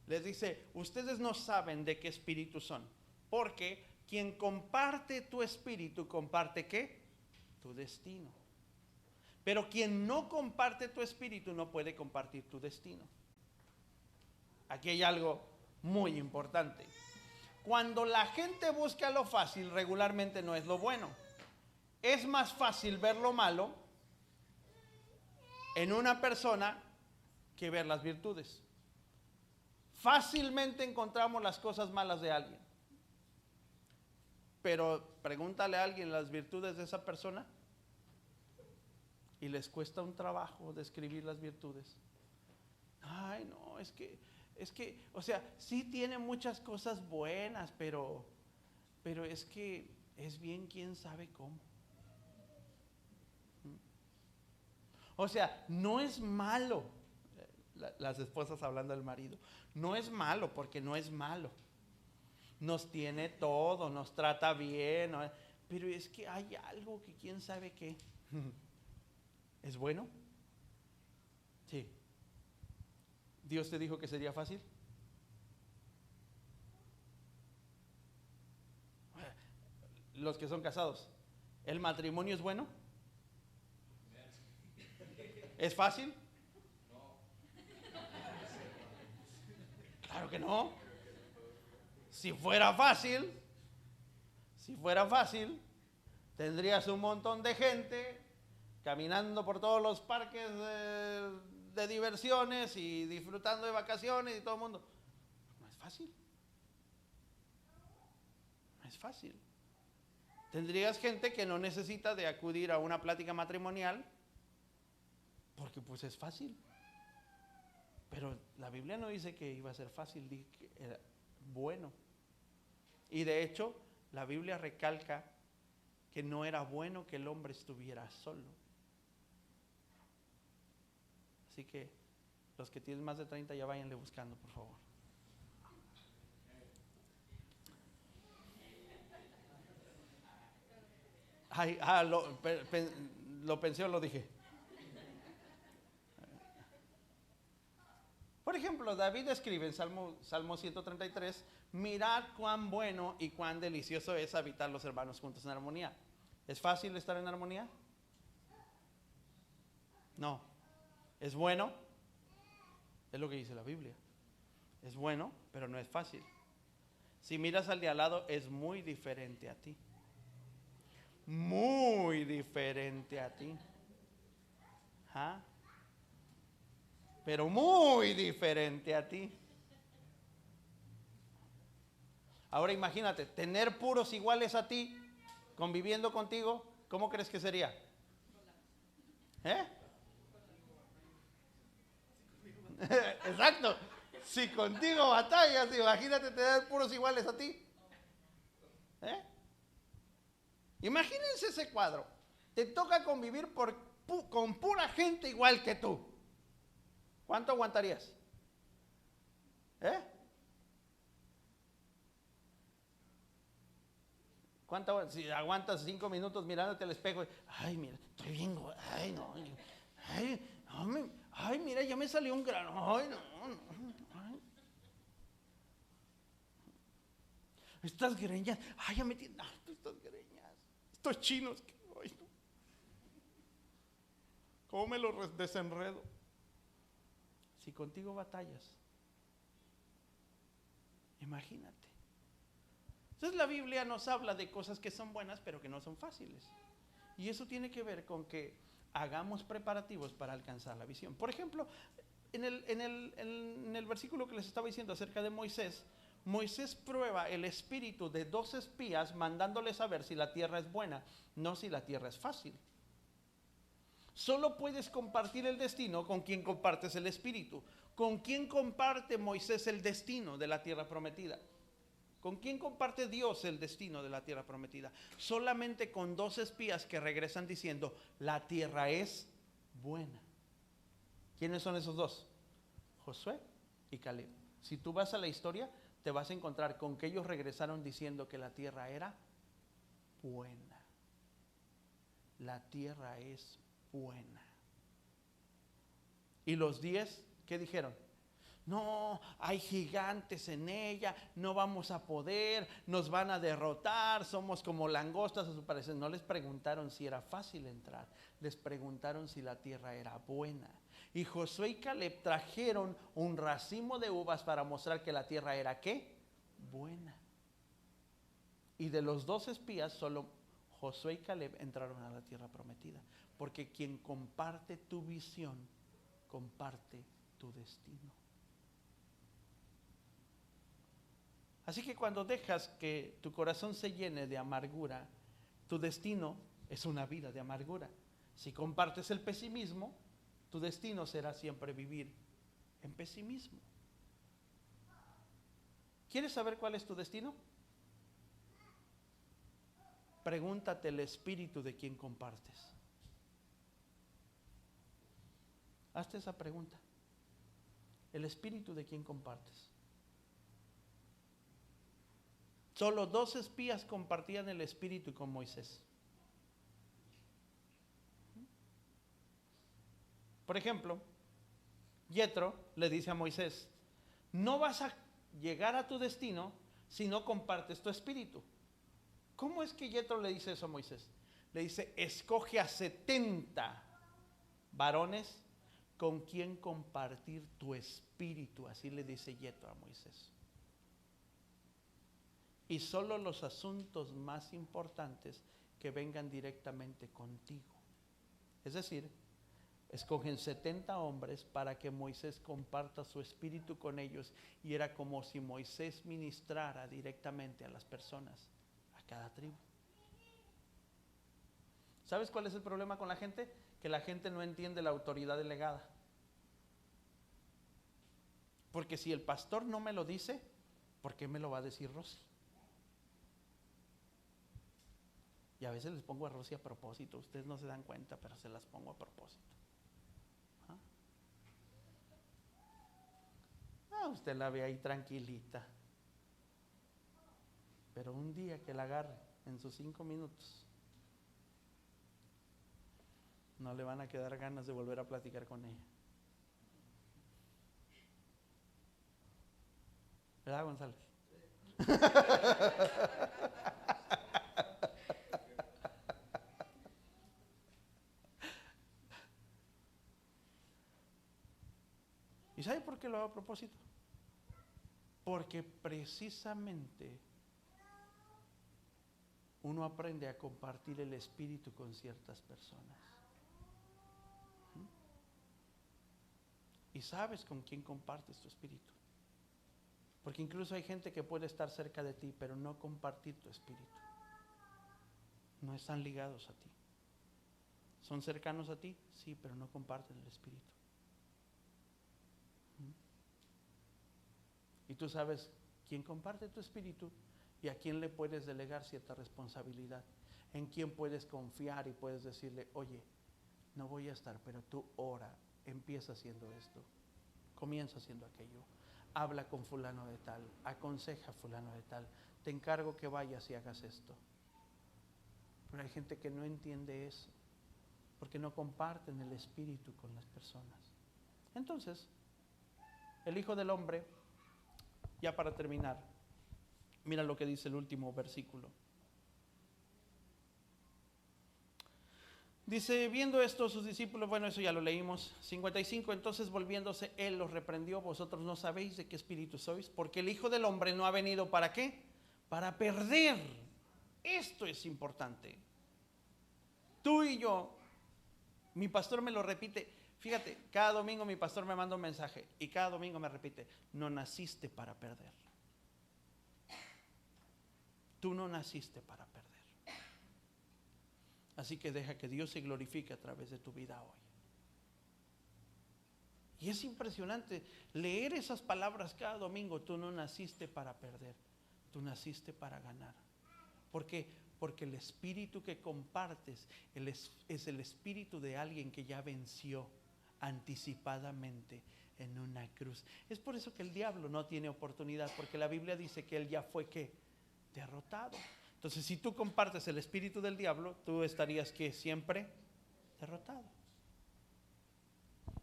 Speaker 1: les dice, ustedes no saben de qué espíritu son, porque quien comparte tu espíritu, comparte ¿qué? Tu destino. Pero quien no comparte tu espíritu no puede compartir tu destino. Aquí hay algo muy importante. Cuando la gente busca lo fácil, regularmente no es lo bueno. Es más fácil ver lo malo en una persona que ver las virtudes. Fácilmente encontramos las cosas malas de alguien. Pero pregúntale a alguien las virtudes de esa persona y les cuesta un trabajo describir las virtudes. Ay, no, es que, o sea, sí tiene muchas cosas buenas, pero es que es bien quién sabe cómo. O sea, no es malo, las esposas hablando del marido, no es malo porque no es malo. Nos tiene todo, nos trata bien, ¿no? Pero es que hay algo que quién sabe qué. ¿Es bueno? Sí. ¿Dios te dijo que sería fácil? Los que son casados, ¿el matrimonio es bueno? ¿Es fácil? Claro que no. Si fuera fácil, tendrías un montón de gente caminando por todos los parques de diversiones y disfrutando de vacaciones y todo el mundo. No es fácil. No es fácil. Tendrías gente que no necesita de acudir a una plática matrimonial porque pues es fácil. Pero la Biblia no dice que iba a ser fácil, dice que era bueno. Y de hecho, la Biblia recalca que no era bueno que el hombre estuviera solo. Así que los que tienen más de 30 ya váyanle buscando, por favor. Ay, lo pensé o lo dije. Por ejemplo, David escribe en Salmo 133, mirad cuán bueno y cuán delicioso es habitar los hermanos juntos en armonía. ¿Es fácil estar en armonía? No. ¿Es bueno? Es lo que dice la Biblia. Es bueno, pero no es fácil. Si miras al de al lado, es muy diferente a ti. Muy diferente a ti. ¿Ah? Pero muy diferente a ti. Ahora imagínate, tener puros iguales a ti, conviviendo contigo, ¿cómo crees que sería? ¿Eh? Exacto. Si contigo batallas, imagínate tener puros iguales a ti. ¿Eh? Imagínense ese cuadro. Te toca convivir con pura gente igual que tú. ¿Cuánto aguantarías? ¿Eh? ¿Cuánto? Si aguantas 5 minutos mirándote al espejo, ay, mira, estoy bien, ay, no, ay, mira, ya me salió un grano, ay, no, ay. Estas greñas, ay, ya me tienen, estas greñas, estos chinos, ay, no. ¿Cómo me los desenredo? Si contigo batallas, Imagínate. Entonces la Biblia nos habla de cosas que son buenas, pero que no son fáciles. Y eso tiene que ver con que hagamos preparativos para alcanzar la visión. Por ejemplo, en el versículo que les estaba diciendo acerca de Moisés, Moisés prueba el espíritu de 2 espías mandándoles saber si la tierra es buena, no si la tierra es fácil. Solo puedes compartir el destino con quien compartes el espíritu. ¿Con quién comparte Moisés el destino de la tierra prometida? ¿Con quién comparte Dios el destino de la tierra prometida? Solamente con 2 espías que regresan diciendo, la tierra es buena. ¿Quiénes son esos 2? Josué y Caleb. Si tú vas a la historia, te vas a encontrar con que ellos regresaron diciendo que la tierra era buena. La tierra es buena. Y los 10, ¿qué dijeron? No, hay gigantes en ella, no vamos a poder, nos van a derrotar, somos como langostas a su parecer. No les preguntaron si era fácil entrar, les preguntaron si la tierra era buena. Y Josué y Caleb trajeron un racimo de uvas para mostrar que la tierra era ¿qué? Buena. Y de los 2 espías, solo Josué y Caleb entraron a la tierra prometida. Porque quien comparte tu visión, comparte tu destino. Así que cuando dejas que tu corazón se llene de amargura, tu destino es una vida de amargura. Si compartes el pesimismo, tu destino será siempre vivir en pesimismo. ¿Quieres saber cuál es tu destino? Pregúntate el espíritu de quien compartes. Hazte esa pregunta. El espíritu de quien compartes. Solo 2 espías compartían el espíritu con Moisés. Por ejemplo, Yetro le dice a Moisés, no vas a llegar a tu destino si no compartes tu espíritu. ¿Cómo es que Yetro le dice eso a Moisés? Le dice, escoge a 70 varones con quien compartir tu espíritu. Así le dice Yetro a Moisés. Y solo los asuntos más importantes que vengan directamente contigo. Es decir, escogen 70 hombres para que Moisés comparta su espíritu con ellos. Y era como si Moisés ministrara directamente a las personas, a cada tribu. ¿Sabes cuál es el problema con la gente? Que la gente no entiende la autoridad delegada. Porque si el pastor no me lo dice, ¿por qué me lo va a decir Rosy? Y a veces les pongo a Rosy a propósito. Ustedes no se dan cuenta, pero se las pongo a propósito. Usted la ve ahí tranquilita. Pero un día que la agarre en sus 5 minutos, no le van a quedar ganas de volver a platicar con ella. ¿Verdad, González? ¿Y sabe por qué lo hago a propósito? Porque precisamente uno aprende a compartir el espíritu con ciertas personas. Y sabes con quién compartes tu espíritu. Porque incluso hay gente que puede estar cerca de ti, pero no compartir tu espíritu. No están ligados a ti. ¿Son cercanos a ti? Sí, pero no comparten el espíritu. Y tú sabes quién comparte tu espíritu y a quién le puedes delegar cierta responsabilidad. En quién puedes confiar y puedes decirle, oye, no voy a estar, pero tú ora, empieza haciendo esto, comienza haciendo aquello. Habla con fulano de tal, aconseja a fulano de tal, te encargo que vayas y hagas esto. Pero hay gente que no entiende eso, porque no comparten el espíritu con las personas. Entonces, el Hijo del Hombre, ya para terminar, mira lo que dice el último versículo. Dice, viendo esto sus discípulos, bueno, eso ya lo leímos, 55, entonces volviéndose, él los reprendió, vosotros no sabéis de qué espíritu sois, porque el Hijo del Hombre no ha venido ¿para qué? Para perder. Esto es importante. Tú y yo, mi pastor me lo repite, fíjate, cada domingo mi pastor me manda un mensaje y cada domingo me repite, no naciste para perder. Tú no naciste para perder. Así que deja que Dios se glorifique a través de tu vida hoy. Y es impresionante leer esas palabras cada domingo. Tú no naciste para perder, tú naciste para ganar. ¿Por qué? Porque el espíritu que compartes es el espíritu de alguien que ya venció anticipadamente en una cruz. Es por eso que el diablo no tiene oportunidad, porque la Biblia dice que él ya fue ¿qué? Derrotado. Entonces, si tú compartes el espíritu del diablo, tú estarías ¿qué? Siempre derrotado.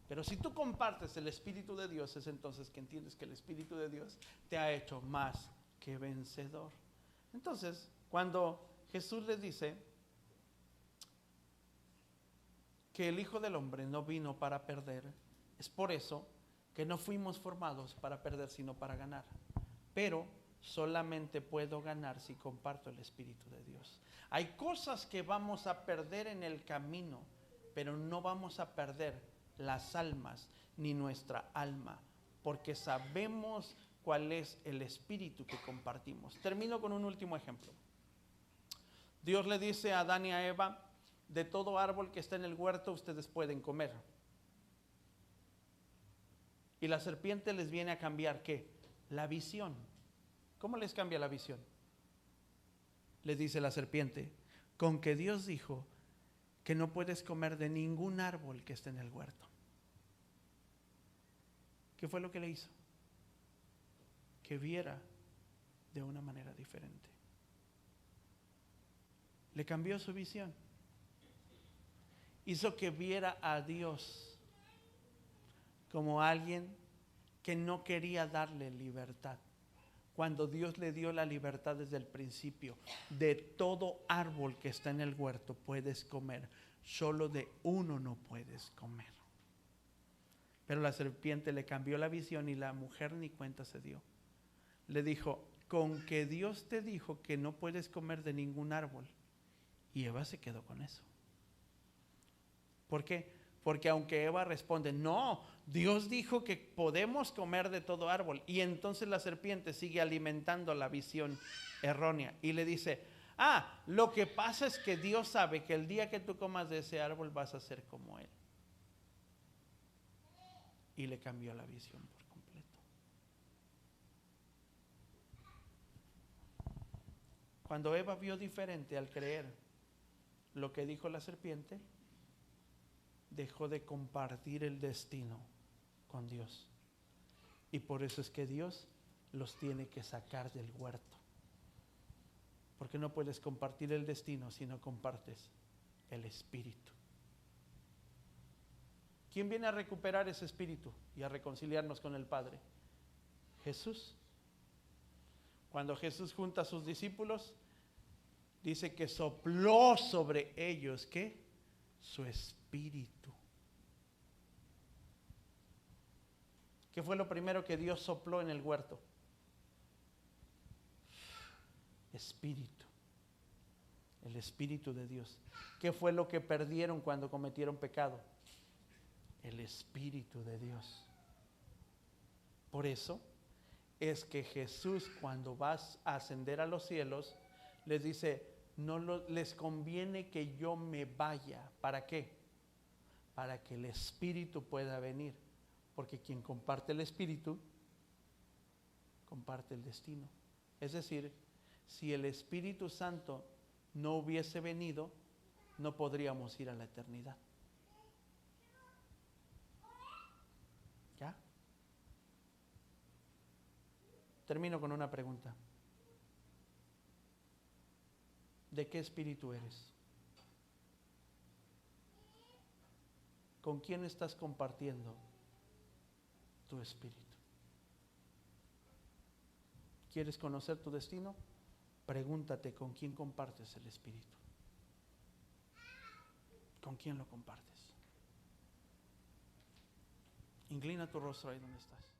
Speaker 1: Pero si tú compartes el espíritu de Dios, es entonces que entiendes que el espíritu de Dios te ha hecho más que vencedor. Entonces, cuando Jesús les dice que el Hijo del Hombre no vino para perder, es por eso que no fuimos formados para perder, sino para ganar. Pero solamente puedo ganar si comparto el Espíritu de Dios. Hay cosas que vamos a perder en el camino, pero no vamos a perder las almas ni nuestra alma, porque sabemos cuál es el espíritu que compartimos. Termino con un último ejemplo. Dios le dice a Adán y a Eva, de todo árbol que está en el huerto ustedes pueden comer. Y la serpiente les viene a cambiar ¿qué? La visión. ¿Cómo les cambia la visión? Les dice la serpiente, con que Dios dijo que no puedes comer de ningún árbol que esté en el huerto. ¿Qué fue lo que le hizo? Que viera de una manera diferente. Le cambió su visión. Hizo que viera a Dios como alguien que no quería darle libertad. Cuando Dios le dio la libertad desde el principio, de todo árbol que está en el huerto puedes comer, solo de uno no puedes comer. Pero la serpiente le cambió la visión y la mujer ni cuenta se dio. Le dijo, con que Dios te dijo que no puedes comer de ningún árbol. Y Eva se quedó con eso. ¿Por qué? Porque aunque Eva responde, no, Dios dijo que podemos comer de todo árbol. Y entonces la serpiente sigue alimentando la visión errónea. Y le dice, lo que pasa es que Dios sabe que el día que tú comas de ese árbol vas a ser como Él. Y le cambió la visión por completo. Cuando Eva vio diferente al creer lo que dijo la serpiente, dejó de compartir el destino con Dios. Y por eso es que Dios los tiene que sacar del huerto. Porque no puedes compartir el destino si no compartes el espíritu. ¿Quién viene a recuperar ese espíritu y a reconciliarnos con el Padre? Jesús. Cuando Jesús junta a sus discípulos, dice que sopló sobre ellos, ¿qué? Su espíritu. ¿Qué fue lo primero que Dios sopló en el huerto? Espíritu. El Espíritu de Dios. ¿Qué fue lo que perdieron cuando cometieron pecado? El Espíritu de Dios. Por eso es que Jesús, cuando vas a ascender a los cielos, les dice, les conviene que yo me vaya. ¿Para qué? Para que el Espíritu pueda venir. Porque quien comparte el Espíritu, comparte el destino. Es decir, si el Espíritu Santo no hubiese venido, no podríamos ir a la eternidad. ¿Ya? Termino con una pregunta. ¿De qué espíritu eres? ¿Con quién estás compartiendo tu espíritu? ¿Quieres conocer tu destino? Pregúntate con quién compartes el espíritu. ¿Con quién lo compartes? Inclina tu rostro ahí donde estás.